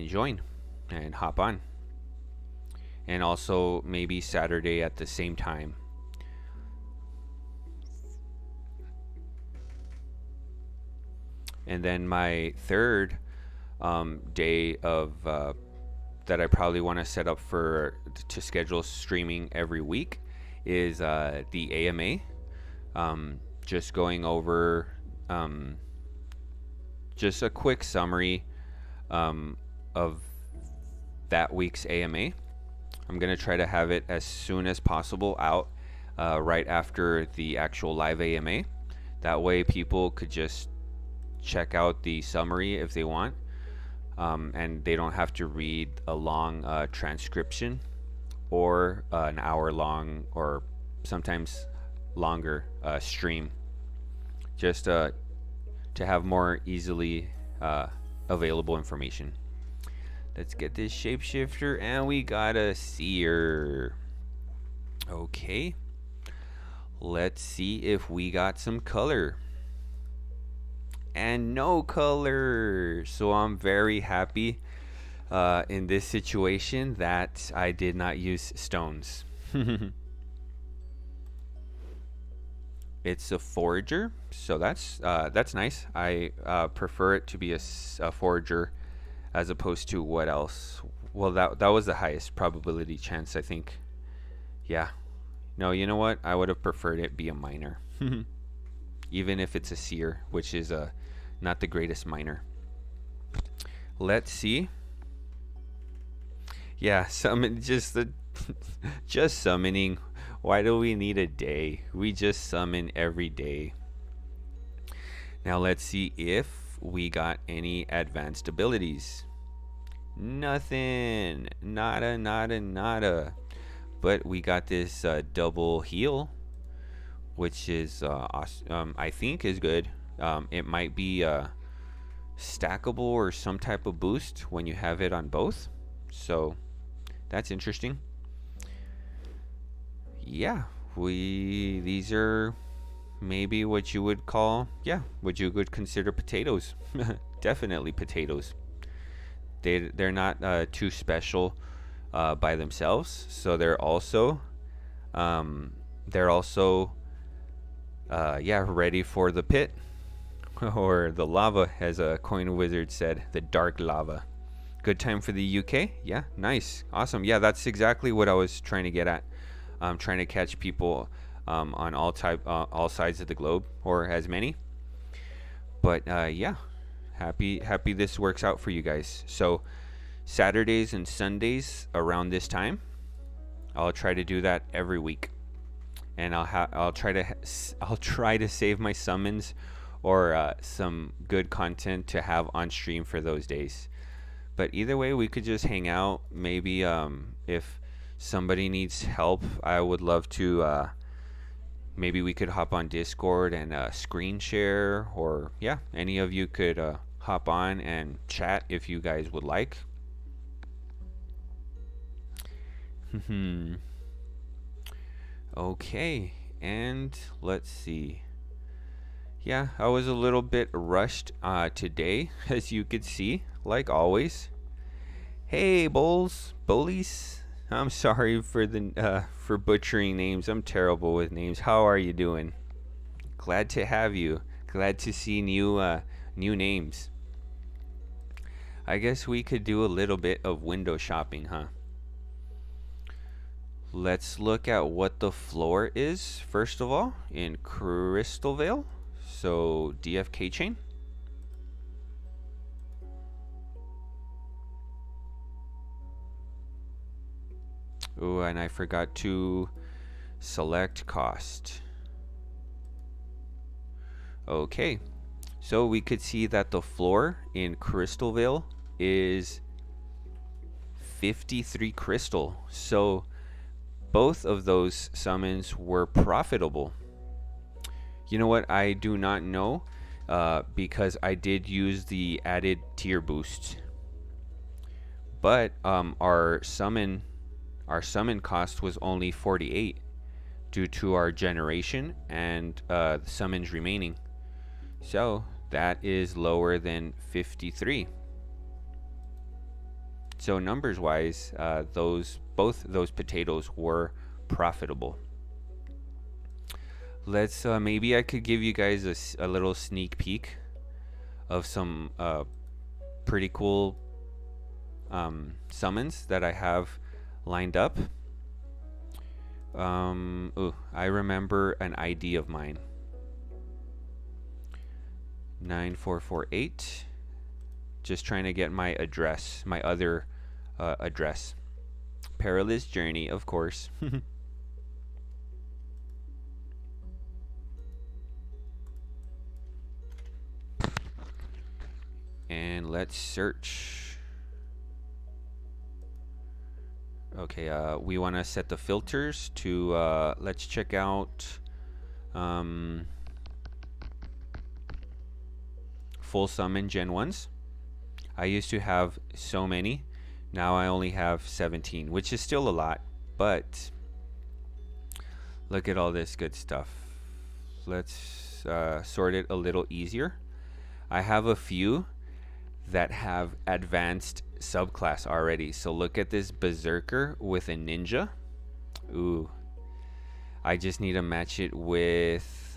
join and hop on, and also maybe Saturday at the same time. And then my third day of that I probably want to set up for to schedule streaming every week is the AMA. Just going over just a quick summary of that week's AMA. I'm going to try to have it as soon as possible out right after the actual live AMA. That way people could just check out the summary if they want, and they don't have to read a long transcription or an hour long or sometimes longer stream, just to have more easily available information. Let's get this shapeshifter, and we got a seer. Okay, let's see if we got some color. And no color. So I'm very happy in this situation that I did not use stones. It's a forager, so that's nice. I prefer it to be a forager as opposed to what else? Well, that was the highest probability chance, I think. Yeah. No, you know what? I would have preferred it be a miner. Even if it's a seer, which is not the greatest miner. Let's see. Yeah, summon just just summoning. Why do we need a day? We just summon every day. Now let's see if we got any advanced abilities. Nothing. Nada, nada, nada. But we got this double heal, which is I think is good. It might be stackable or some type of boost when you have it on both. So that's interesting. Yeah, these are maybe what you would call, what you would consider potatoes. Definitely potatoes. They're not too special by themselves, so they're also ready for the pit or the lava, as a coin wizard said, the dark lava. Good time for the UK. Yeah, nice, awesome. Yeah, that's exactly what I was trying to get at. I'm trying to catch people on all sides of the globe, or as many. But yeah, happy this works out for you guys. So Saturdays and Sundays around this time, I'll try to do that every week, and I'll try to save my summons or some good content to have on stream for those days. But either way, we could just hang out. Maybe if somebody needs help, I would love to. Maybe we could hop on Discord and screen share, or any of you could hop on and chat if you guys would like. Okay, and let's see. Yeah, I was a little bit rushed today, as you could see, like always. Hey, Bullies. I'm sorry for for butchering names. I'm terrible with names. How are you doing? Glad to have you. Glad to see new names. I guess we could do a little bit of window shopping, huh? Let's look at what the floor is first of all in Crystal Vale. So DFK chain. Oh, and I forgot to select cost. Okay, so we could see that the floor in Crystal Vale is 53 crystal. So both of those summons were profitable. You know what? I do not know because I did use the added tier boost. but our summon cost was only 48 due to our generation and the summons remaining. So that is lower than 53. So numbers wise, both those potatoes were profitable. Let's maybe I could give you guys a little sneak peek of some pretty cool summons that I have lined up. I remember an ID of mine. 9448. Just trying to get my address, my other address. Perilous Journey, of course. And let's search. Okay, we want to set the filters to, let's check out full summon Gen 1s. I used to have so many. Now I only have 17, which is still a lot, but look at all this good stuff. Let's sort it a little easier. I have a few that have advanced subclass already. So look at this Berserker with a ninja. Ooh. I just need to match it with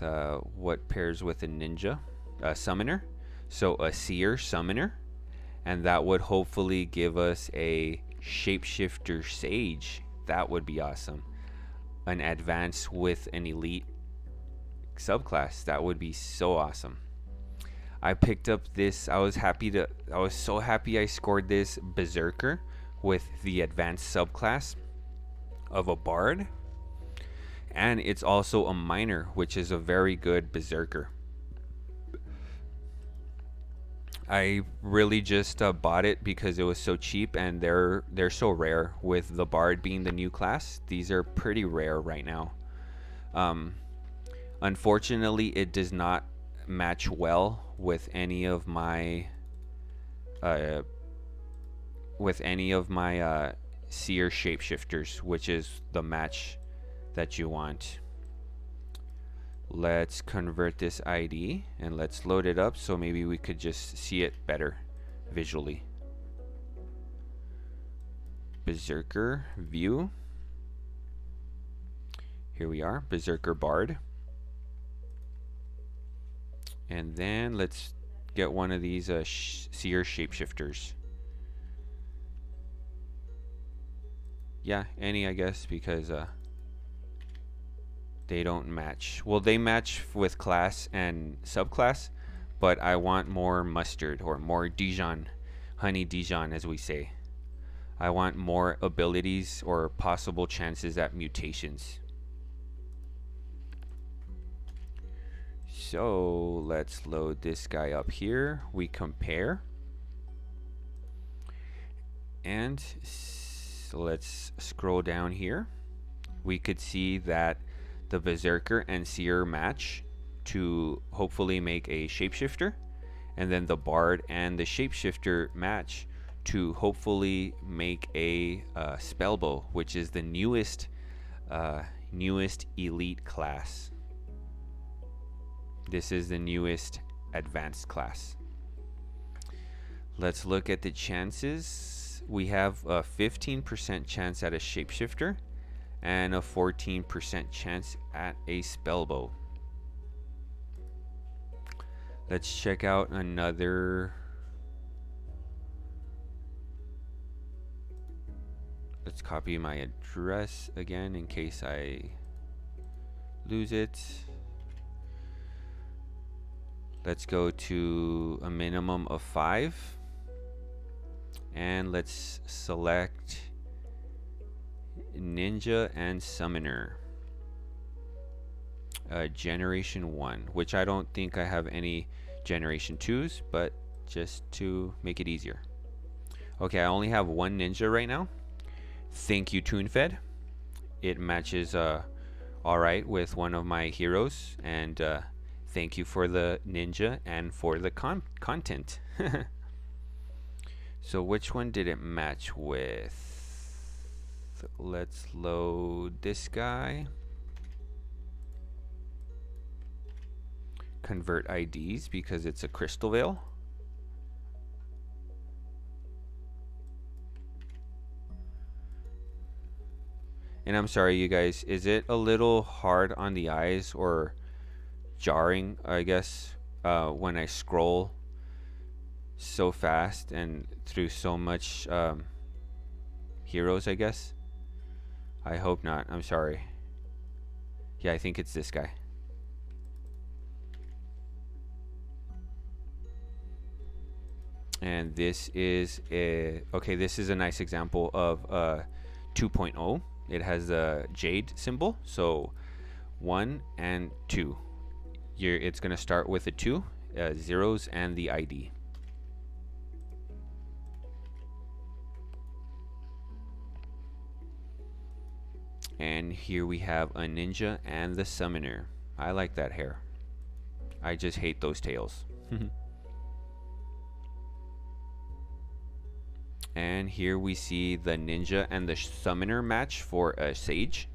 what pairs with a ninja? A summoner. So a seer summoner. And that would hopefully give us a shapeshifter sage. That would be awesome. An advance with an elite subclass. That would be so awesome. I picked up this. I was so happy I scored this Berserker with the advanced subclass of a bard. And it's also a miner, which is a very good Berserker. I really just bought it because it was so cheap, and they're so rare. With the bard being the new class, these are pretty rare right now. Unfortunately, it does not match well with any of my seer shapeshifters, which is the match that you want. Let's convert this ID and let's load it up so maybe we could just see it better visually. Berserker view. Here we are, Berserker Bard. And then let's get one of these seer shapeshifters. Yeah, any I guess, because they don't match. Well, they match with class and subclass, but I want more mustard, or more Dijon, honey Dijon as we say. I want more abilities or possible chances at mutations. So let's load this guy up here. We compare. And so let's scroll down here. We could see that the Berserker and Seer match to hopefully make a shapeshifter, and then the Bard and the shapeshifter match to hopefully make a spellbow, which is the newest elite class. This is the newest advanced class. Let's look at the chances. We have a 15% chance at a shapeshifter and a 14% chance at a spellbow. Let's check out another. Let's copy my address again in case I lose it. Let's go to a minimum of 5. And let's select Ninja and Summoner. Generation 1, which I don't think I have any Generation 2s, but just to make it easier. Okay, I only have one Ninja right now. Thank you, TuneFed. It matches alright with one of my heroes, and thank you for the Ninja and for the content. So which one did it match with? Let's load this guy. Convert IDs because it's a crystal veil. And I'm sorry, you guys, is it a little hard on the eyes or jarring, I guess, when I scroll so fast and through so much heroes, I guess? I hope not. I'm sorry. Yeah, I think it's this guy. And this is this is a nice example of 2.0. It has a jade symbol, so 1 and 2. It's going to start with a 2, zeros, and the ID. And here we have a ninja and the summoner. I like that hair. I just hate those tails. And here we see the ninja and the summoner match for a sage.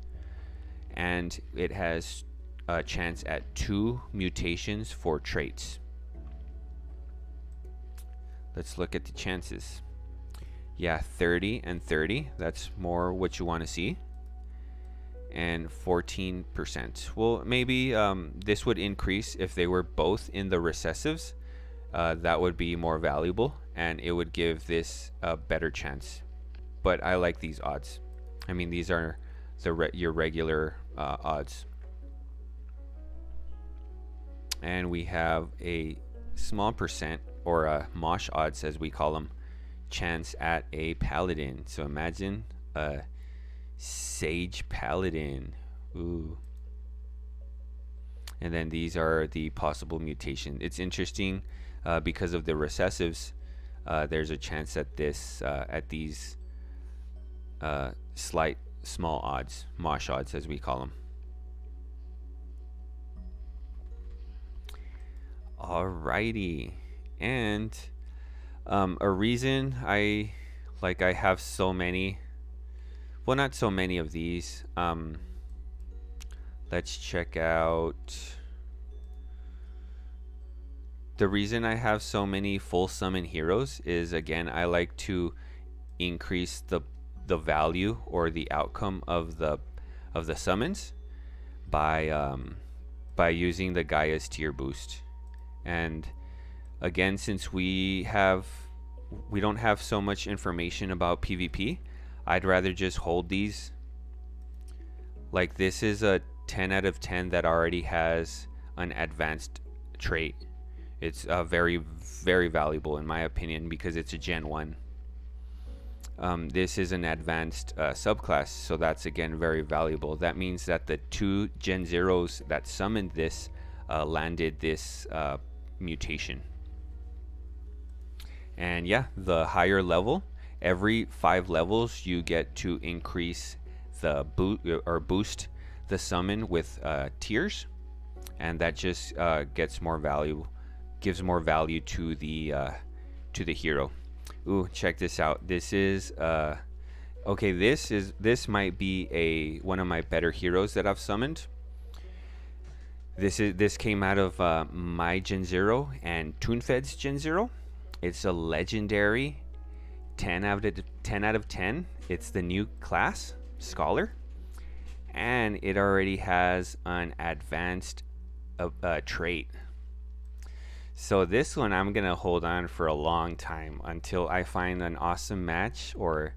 And it has a chance at 2 mutations for traits. Let's look at the chances. Yeah, 30 and 30. That's more what you want to see. And 14%. Well, maybe this would increase if they were both in the recessives. That would be more valuable, and it would give this a better chance. But I like these odds. I mean, these are your regular odds. And we have a small percent, or a mosh odds as we call them, chance at a paladin. So imagine a sage paladin. Ooh. And then these are the possible mutations. It's interesting because of the recessives. There's a chance at this at these slight small odds, mosh odds as we call them. Alrighty, and a reason I have so many, well, not so many of these. Let's check out. The reason I have so many full summon heroes is, again, I like to increase the value or the outcome of the summons by using the Gaia's tier boost. And again, since we don't have so much information about PvP, I'd rather just hold these. Like, this is a 10 out of 10 that already has an advanced trait. It's very, very valuable in my opinion because it's a Gen 1. This is an advanced subclass, so that's again very valuable. That means that the 2 Gen 0s that summoned this landed this mutation. And yeah, the higher level, every 5 levels you get to increase the boost the summon with tiers, and that just gets more value, gives more value to the hero. Ooh, check this out. This is okay. This might be one of my better heroes that I've summoned. This came out of my Gen 0 and Toonfed's Gen 0. It's a legendary 10 out of 10. It's the new class, Scholar, and it already has an advanced trait. So this one I'm gonna hold on for a long time until I find an awesome match, or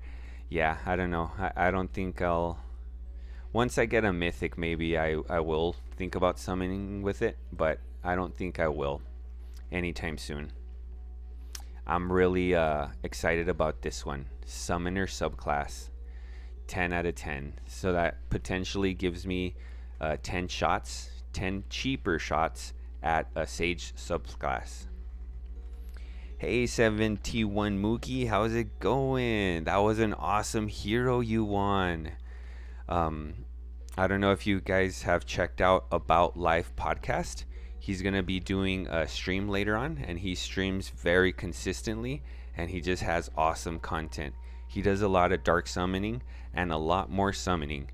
yeah, I don't know. I don't think I'll. Once I get a mythic, maybe I will think about summoning with it, but I don't think I will anytime soon. I'm really excited about this one, Summoner subclass, 10 out of 10. So that potentially gives me 10 shots, 10 cheaper shots at a Sage subclass. Hey 71 Mookie, how's it going? That was an awesome hero you won. I don't know if you guys have checked out About Life podcast. He's going to be doing a stream later on, and he streams very consistently, and he just has awesome content. He does a lot of dark summoning and a lot more summoning.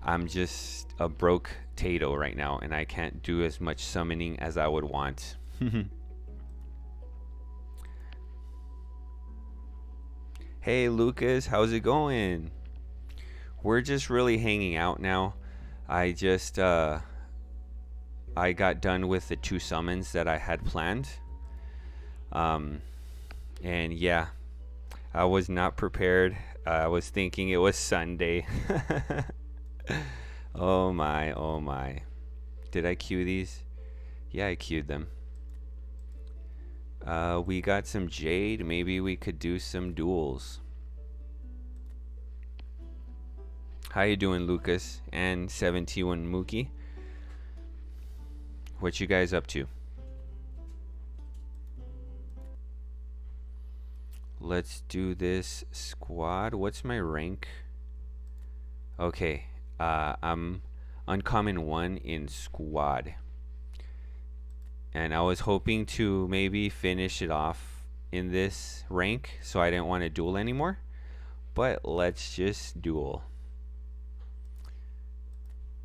I'm just a broke Tato right now, and I can't do as much summoning as I would want. Hey Lucas, how's it going? We're just really hanging out now. I just I got done with the 2 summons that I had planned. And yeah, I was not prepared. I was thinking it was Sunday. Oh my, oh my. Did I queue these? Yeah, I queued them. We got some Jade. Maybe we could do some duels. How you doing, Lucas and 71 Mookie? What you guys up to? Let's do this squad. What's my rank? Okay, I'm uncommon 1 in squad. And I was hoping to maybe finish it off in this rank, so I didn't want to duel anymore. But let's just duel.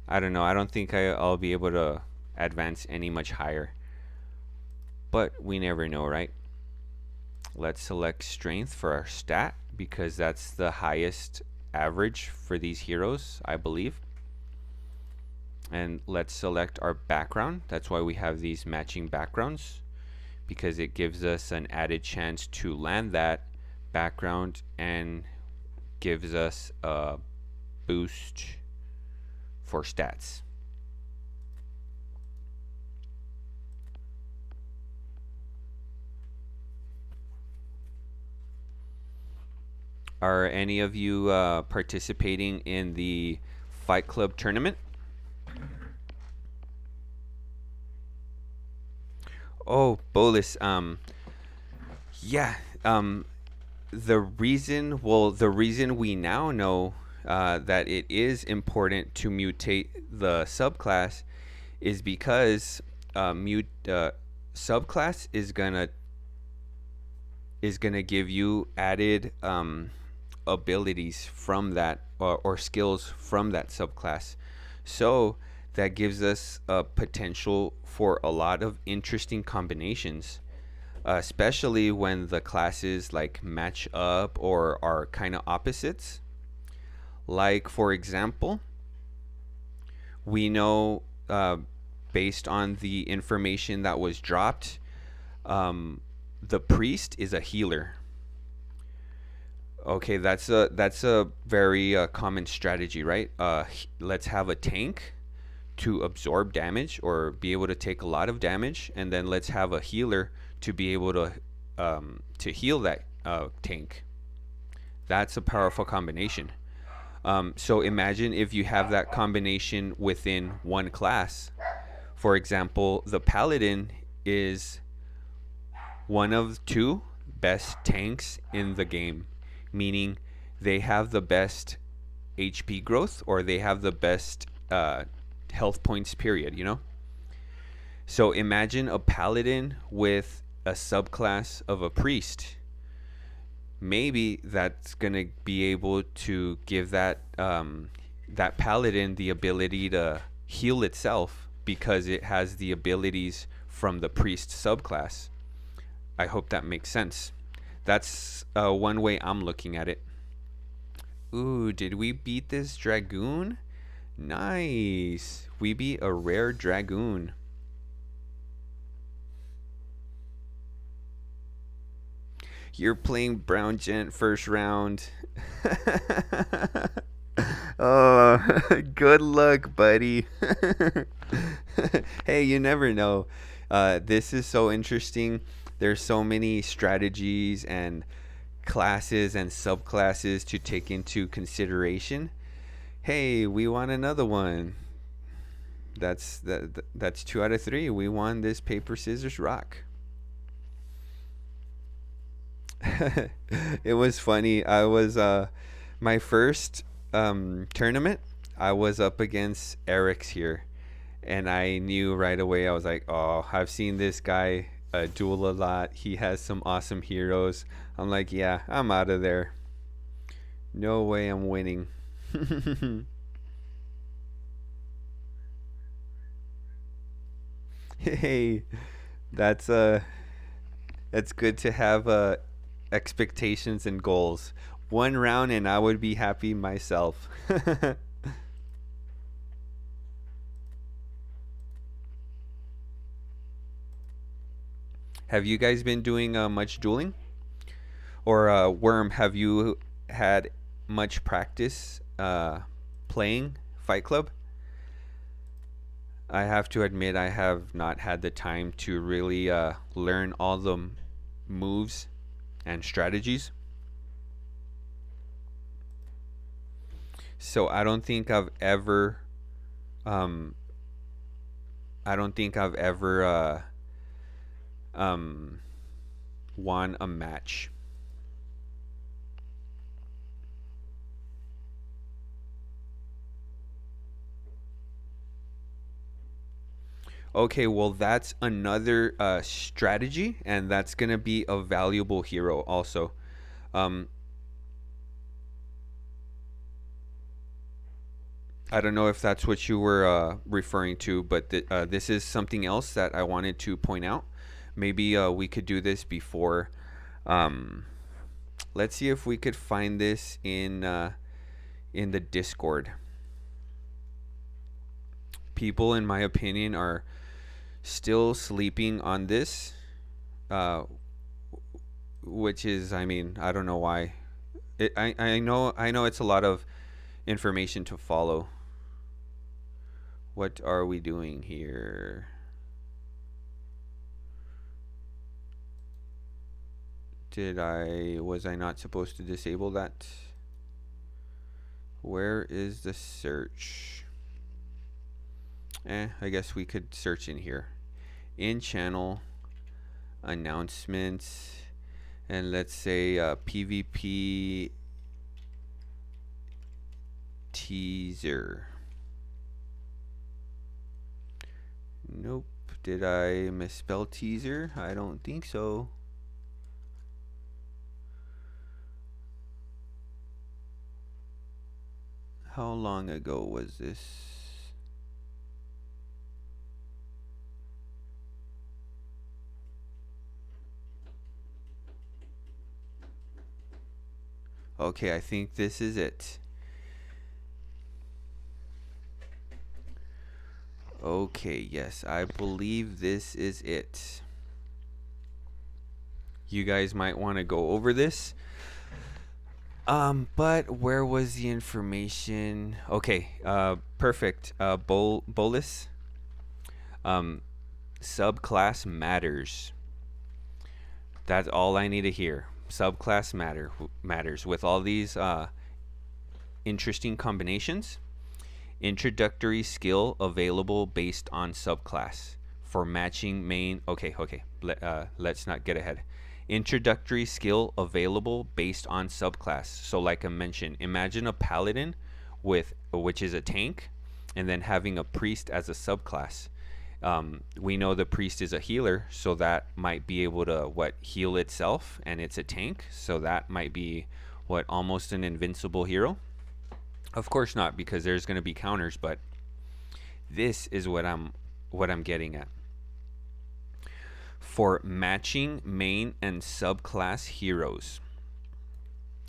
I don't know. I don't think I'll be able to advance any much higher. But we never know, right? Let's select strength for our stat, because that's the highest average for these heroes, I believe. And let's select our background. That's why we have these matching backgrounds, because it gives us an added chance to land that background and gives us a boost for stats. Are any of you participating in the Fight Club tournament? Oh, Bolus, yeah, the reason we now know that it is important to mutate the subclass is because subclass is gonna give you added abilities from that, or skills from that subclass. So that gives us a potential for a lot of interesting combinations, especially when the classes like match up or are kind of opposites. Like, for example, we know based on the information that was dropped, the priest is a healer. Okay, that's a very common strategy, right? Let's have a tank to absorb damage or be able to take a lot of damage, and then let's have a healer to be able to heal that tank. That's a powerful combination. So imagine if you have that combination within one class. For example, the paladin is one of 2 best tanks in the game, meaning they have the best HP growth, or they have the best health points, period, you know? So imagine a paladin with a subclass of a priest. Maybe that's gonna be able to give that that paladin the ability to heal itself, because it has the abilities from the priest subclass. I hope that makes sense. That's one way I'm looking at it. Ooh, did we beat this dragoon? Nice. We beat a rare dragoon. You're playing Brown Gent first round. Oh, good luck, buddy. Hey, you never know. This is so interesting. There's so many strategies and classes and subclasses to take into consideration. Hey, we won another one. That's 2 out of 3. We won this paper scissors rock. It was funny. I was my first tournament. I was up against Eric's here, and I knew right away. I was like, oh, I've seen this guy duel a lot. He has some awesome heroes. I'm like, yeah, I'm out of there. No way I'm winning. Hey, that's that's good to have expectations and goals. One round and I would be happy myself. Have you guys been doing much dueling? Or Worm, have you had much practice playing Fight Club? I have to admit, I have not had the time to really learn all the moves and strategies. So um, I don't think I've ever um, won a match. Okay, well, that's another strategy, and that's gonna be a valuable hero also. Um, I don't know if that's what you were referring to, but this is something else that I wanted to point out. Maybe we could do this before. Um, let's see if we could find this in the Discord. People, in my opinion, are still sleeping on this, uh, which is, I mean, I don't know why. I know it's a lot of information to follow. What are we doing here? Was I not supposed to disable that? Where is the search? I guess we could search in here. In channel, announcements, and let's say PvP teaser. Nope. Did I misspell teaser? I don't think so. How long ago was this? Okay, I think this is it. Okay, yes, I believe this is it. You guys might want to go over this. But where was the information? Okay, perfect. Bolus. Um, subclass matters. That's all I need to hear. Subclass matters with all these interesting combinations. Introductory skill available based on subclass for matching main. Okay. Let's not get ahead. Introductory skill available based on subclass. So like I mentioned, imagine a paladin which is a tank, and then having a priest as a subclass. We know the priest is a healer, so that might be able to heal itself, and it's a tank, so that might be almost an invincible hero. Of course not, because there's going to be counters, but this is what I'm getting at. For matching main and subclass heroes.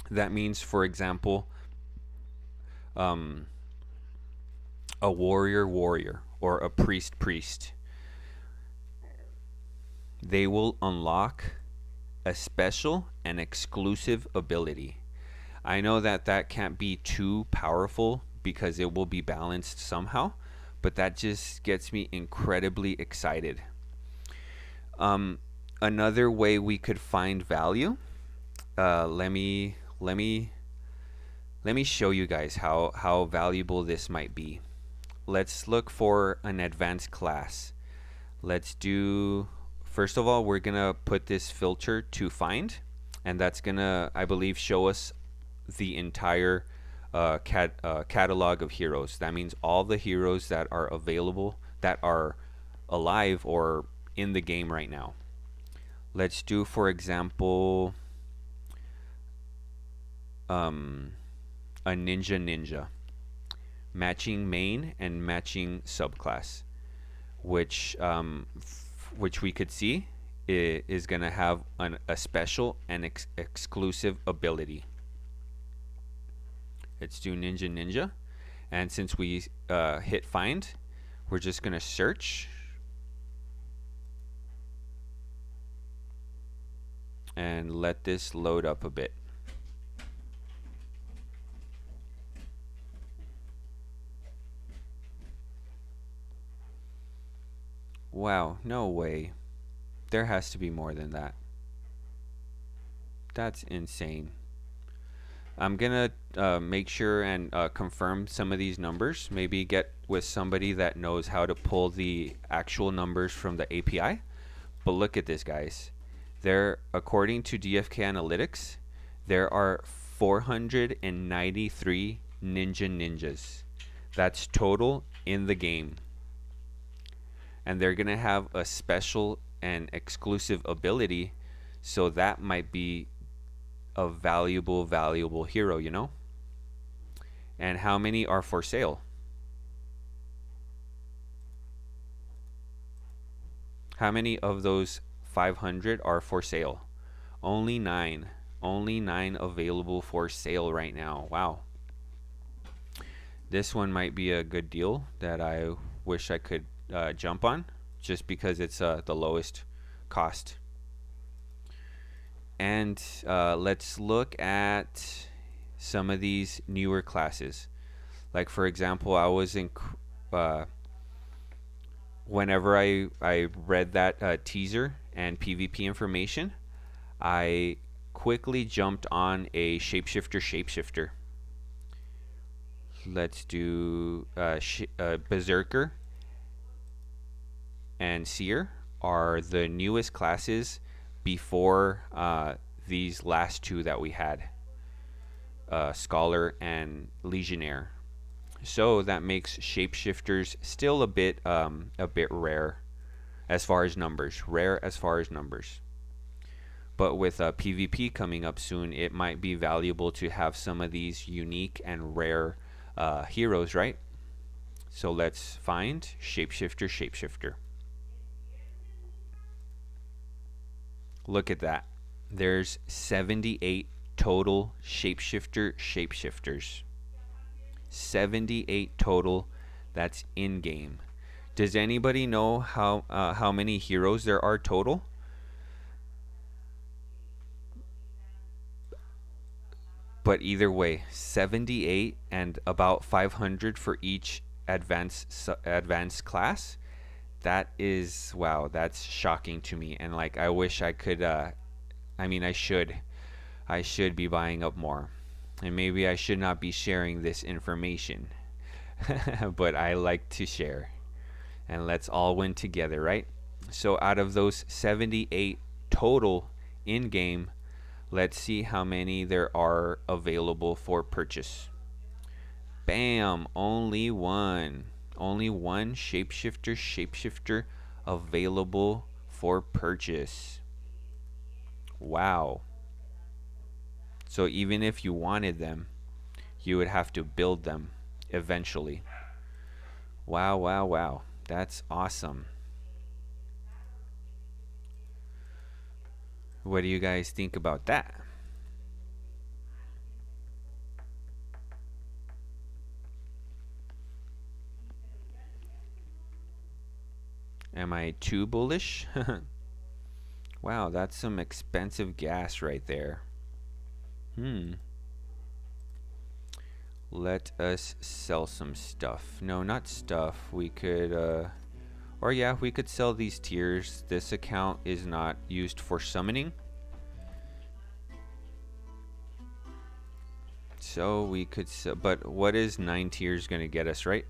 That means, for example, a warrior or a priest. They will unlock a special and exclusive ability. I know that can't be too powerful because it will be balanced somehow, but that just gets me incredibly excited. Another way we could find value. Let me show you guys how valuable this might be. Let's look for an advanced class. Let's do, first of all, we're gonna put this filter to find, and that's gonna, I believe, show us the entire catalog of heroes. That means all the heroes that are available, that are alive or in the game right now. Let's do, for example, a ninja, matching main and matching subclass, which which we could see is going to have a special and exclusive ability. Let's do ninja, and since we hit find, we're just going to search and let this load up a bit. Wow, no way. There has to be more than that. That's insane. I'm gonna make sure and confirm some of these numbers. Maybe get with somebody that knows how to pull the actual numbers from the API. But look at this, guys. There, according to DFK Analytics, there are 493 ninjas. That's total in the game. And they're gonna have a special and exclusive ability, so that might be a valuable hero, you know? And how many are for sale? How many of those 500 are for sale? Only 9. Only 9 available for sale right now. Wow. This one might be a good deal that I wish I could jump on, just because it's the lowest cost. And let's look at some of these newer classes. Like, for example, I was in whenever I read that teaser and PvP information, I quickly jumped on a shapeshifter. Let's do Berserker and Seer are the newest classes before these last two that we had, Scholar and Legionnaire. So that makes shapeshifters still a bit rare as far as numbers. But with PvP coming up soon, it might be valuable to have some of these unique and rare heroes, right? So let's find shapeshifter. Look at that. There's 78 total shapeshifters. 78 total. That's in game. Does anybody know how many heroes there are total? But either way, 78 and about 500 for each advanced class. That is, wow, that's shocking to me. And like, I wish I could, I should be buying up more. And maybe I should not be sharing this information. But I like to share. And let's all win together, right? So out of those 78 total in-game, let's see how many there are available for purchase. Bam! Only one. Only one shapeshifter available for purchase. Wow. So even if you wanted them, you would have to build them eventually. Wow. That's awesome. What do you guys think about that? Am I too bullish? Wow, that's some expensive gas right there. Let us sell some stuff. No, not stuff. We could, or yeah, we could sell these tiers. This account is not used for summoning. So we could sell, but what is 9 tiers gonna get us, right?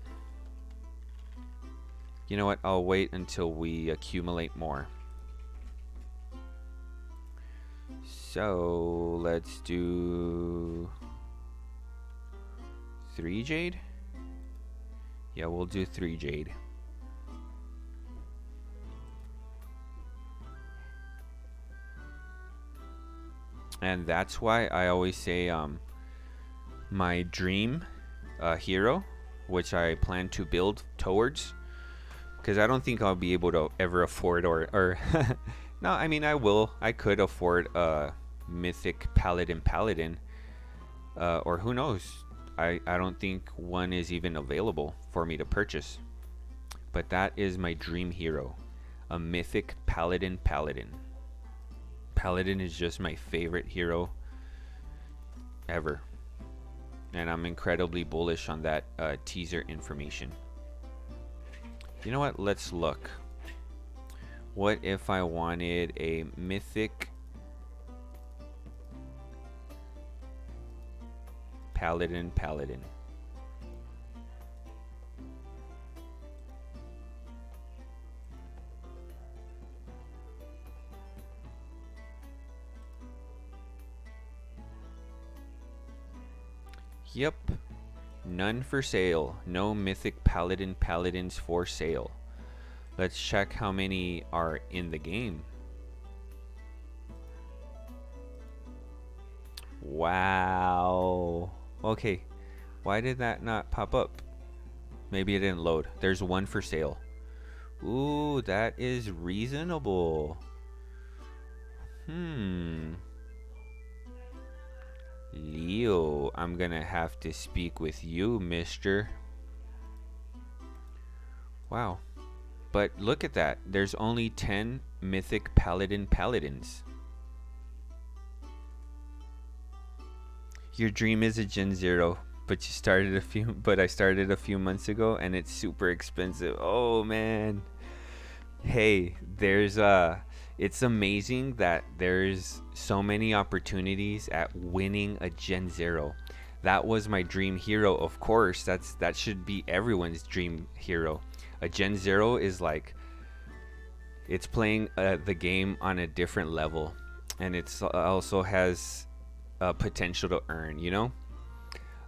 You know what? I'll wait until we accumulate more. So let's do 3 jade. Yeah, we'll do 3 jade. And that's why I always say my dream hero, which I plan to build towards, because I don't think I'll be able to ever afford or no, I mean I could afford a mythic paladin, or who knows. I don't think one is even available for me to purchase. But that is my dream hero, a mythic paladin. Paladin is just my favorite hero ever. And I'm incredibly bullish on that teaser information. You know what? Let's look. What if I wanted a mythic paladin? Yep. None for sale. No mythic paladins for sale. Let's check how many are in the game. Wow. Okay. Why did that not pop up? Maybe it didn't load. There's one for sale. Ooh, that is reasonable. Leo, I'm gonna have to speak with you, mister. Wow. But look at that. There's only 10 mythic paladins. Your dream is a Gen 0, but I started a few months ago and it's super expensive. Oh man. Hey, it's amazing that there's so many opportunities at winning a Gen 0. That was my dream hero, of course. That should be everyone's dream hero. A Gen 0 is like, it's playing the game on a different level, and it's also has potential to earn, you know?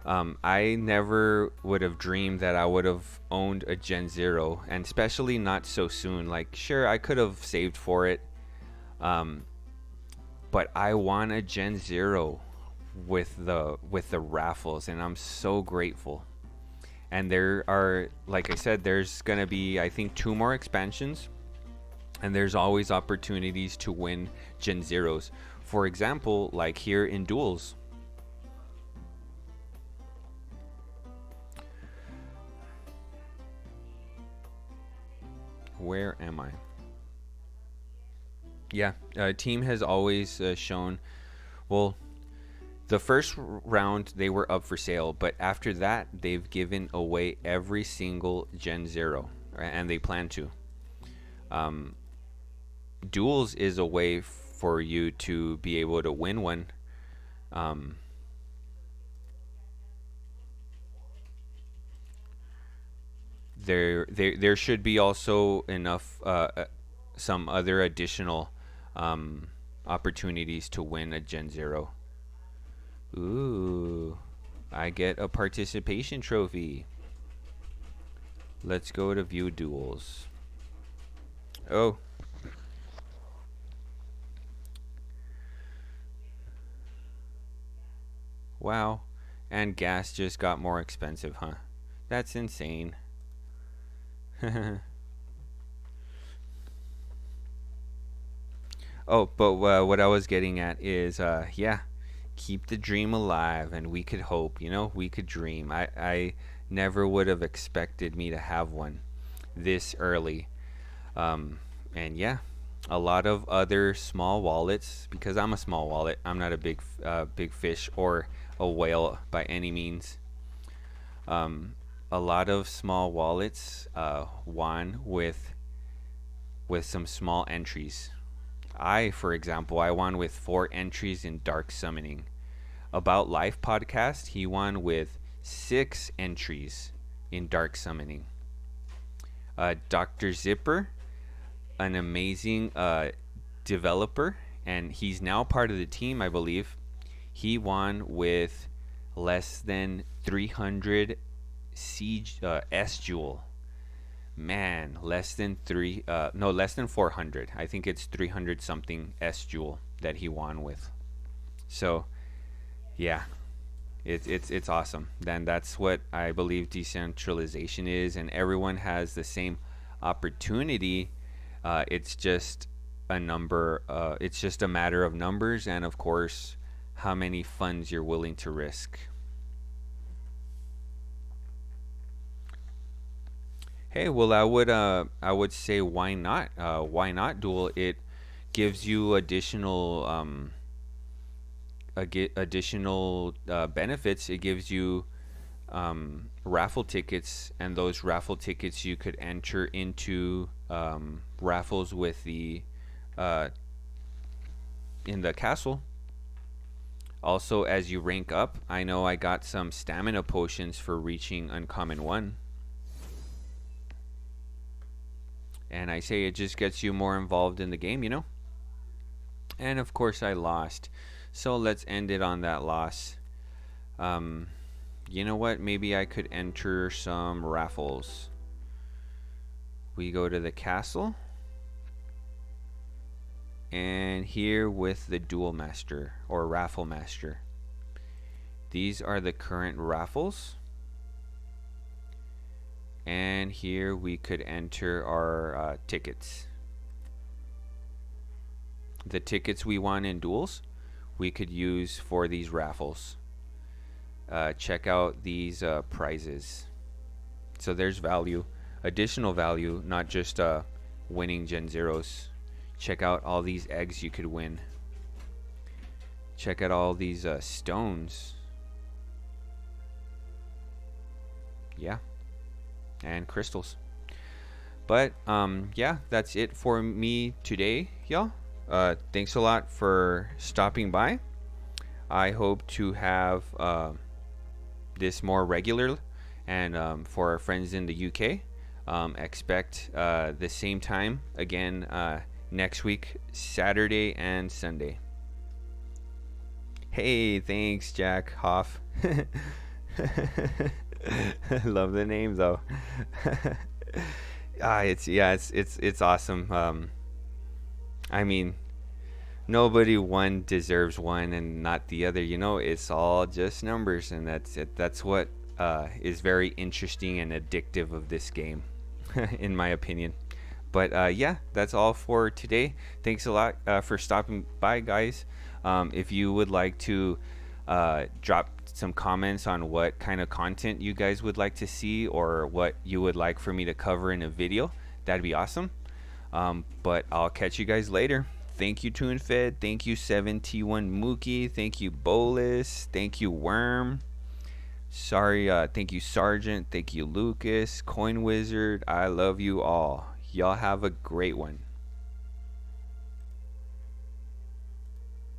I never would have dreamed that I would have owned a Gen 0, and especially not so soon. Like, sure, I could have saved for it, but I won a Gen 0 with the raffles, and I'm so grateful. And there are, like I said, there's gonna be, I think, 2 more expansions, and there's always opportunities to win Gen 0s. For example, like here in duels. Where am I? Yeah, team has always shown, well, the first round they were up for sale, but after that they've given away every single Gen 0, and they plan to. Duels is a way for you to be able to win one. There should be also enough some other additional opportunities to win a Gen 0. Ooh, I get a participation trophy. Let's go to view duels. Oh. Wow. And gas just got more expensive, huh? That's insane. Oh, but what I was getting at is, yeah, keep the dream alive, and we could hope, you know, we could dream. I never would have expected me to have one this early. And yeah, a lot of other small wallets, because I'm a small wallet. I'm not a big fish or a whale by any means. A lot of small wallets won with some small entries. For example, I won with 4 entries in Dark Summoning. About Life podcast, he won with 6 entries in Dark Summoning. Dr. Zipper, an amazing developer, and he's now part of the team, I believe. He won with less than 300 siege S Jewel. Man, less than 400. I think it's 300 something S Jewel that he won with. So yeah, it's awesome. Then that's what I believe decentralization is, and everyone has the same opportunity. It's just a number. It's just a matter of numbers, and of course, how many funds you're willing to risk. Hey, well, I would say why not duel? It gives you additional benefits. It gives you raffle tickets, and those raffle tickets you could enter into raffles with the uh, in the castle. Also, as you rank up, I know I got some stamina potions for reaching uncommon one, and I say it just gets you more involved in the game, you know. And of course, I lost, so let's end it on that loss. Um, you know what? Maybe I could enter some raffles. We go to the castle, and here with the duel master or raffle master. These are the current raffles, and here we could enter our tickets. The tickets we won in duels, we could use for these raffles. Check out these prizes. So there's value, additional value, not just winning Gen Zeros. Check out all these eggs you could win. Check out all these stones. Yeah, and crystals. But yeah, that's it for me today, y'all. Thanks a lot for stopping by. I hope to have this more regular, and for our friends in the UK, expect the same time again next week, Saturday and Sunday. Hey, thanks, Jack Hoff. Love the name though. It's awesome. I mean, nobody one deserves one and not the other. You know, it's all just numbers, and that's it. That's what is very interesting and addictive of this game, in my opinion. But yeah, that's all for today. Thanks a lot for stopping by, guys. If you would like to drop some comments on what kind of content you guys would like to see, or what you would like for me to cover in a video, that'd be awesome. But I'll catch you guys later. Thank you, TuneFed. Thank you, 7T1 Mookie. Thank you, Bolus. Thank you, Worm. Sorry, thank you, Sergeant. Thank you, Lucas. Coin Wizard. I love you all. Y'all have a great one.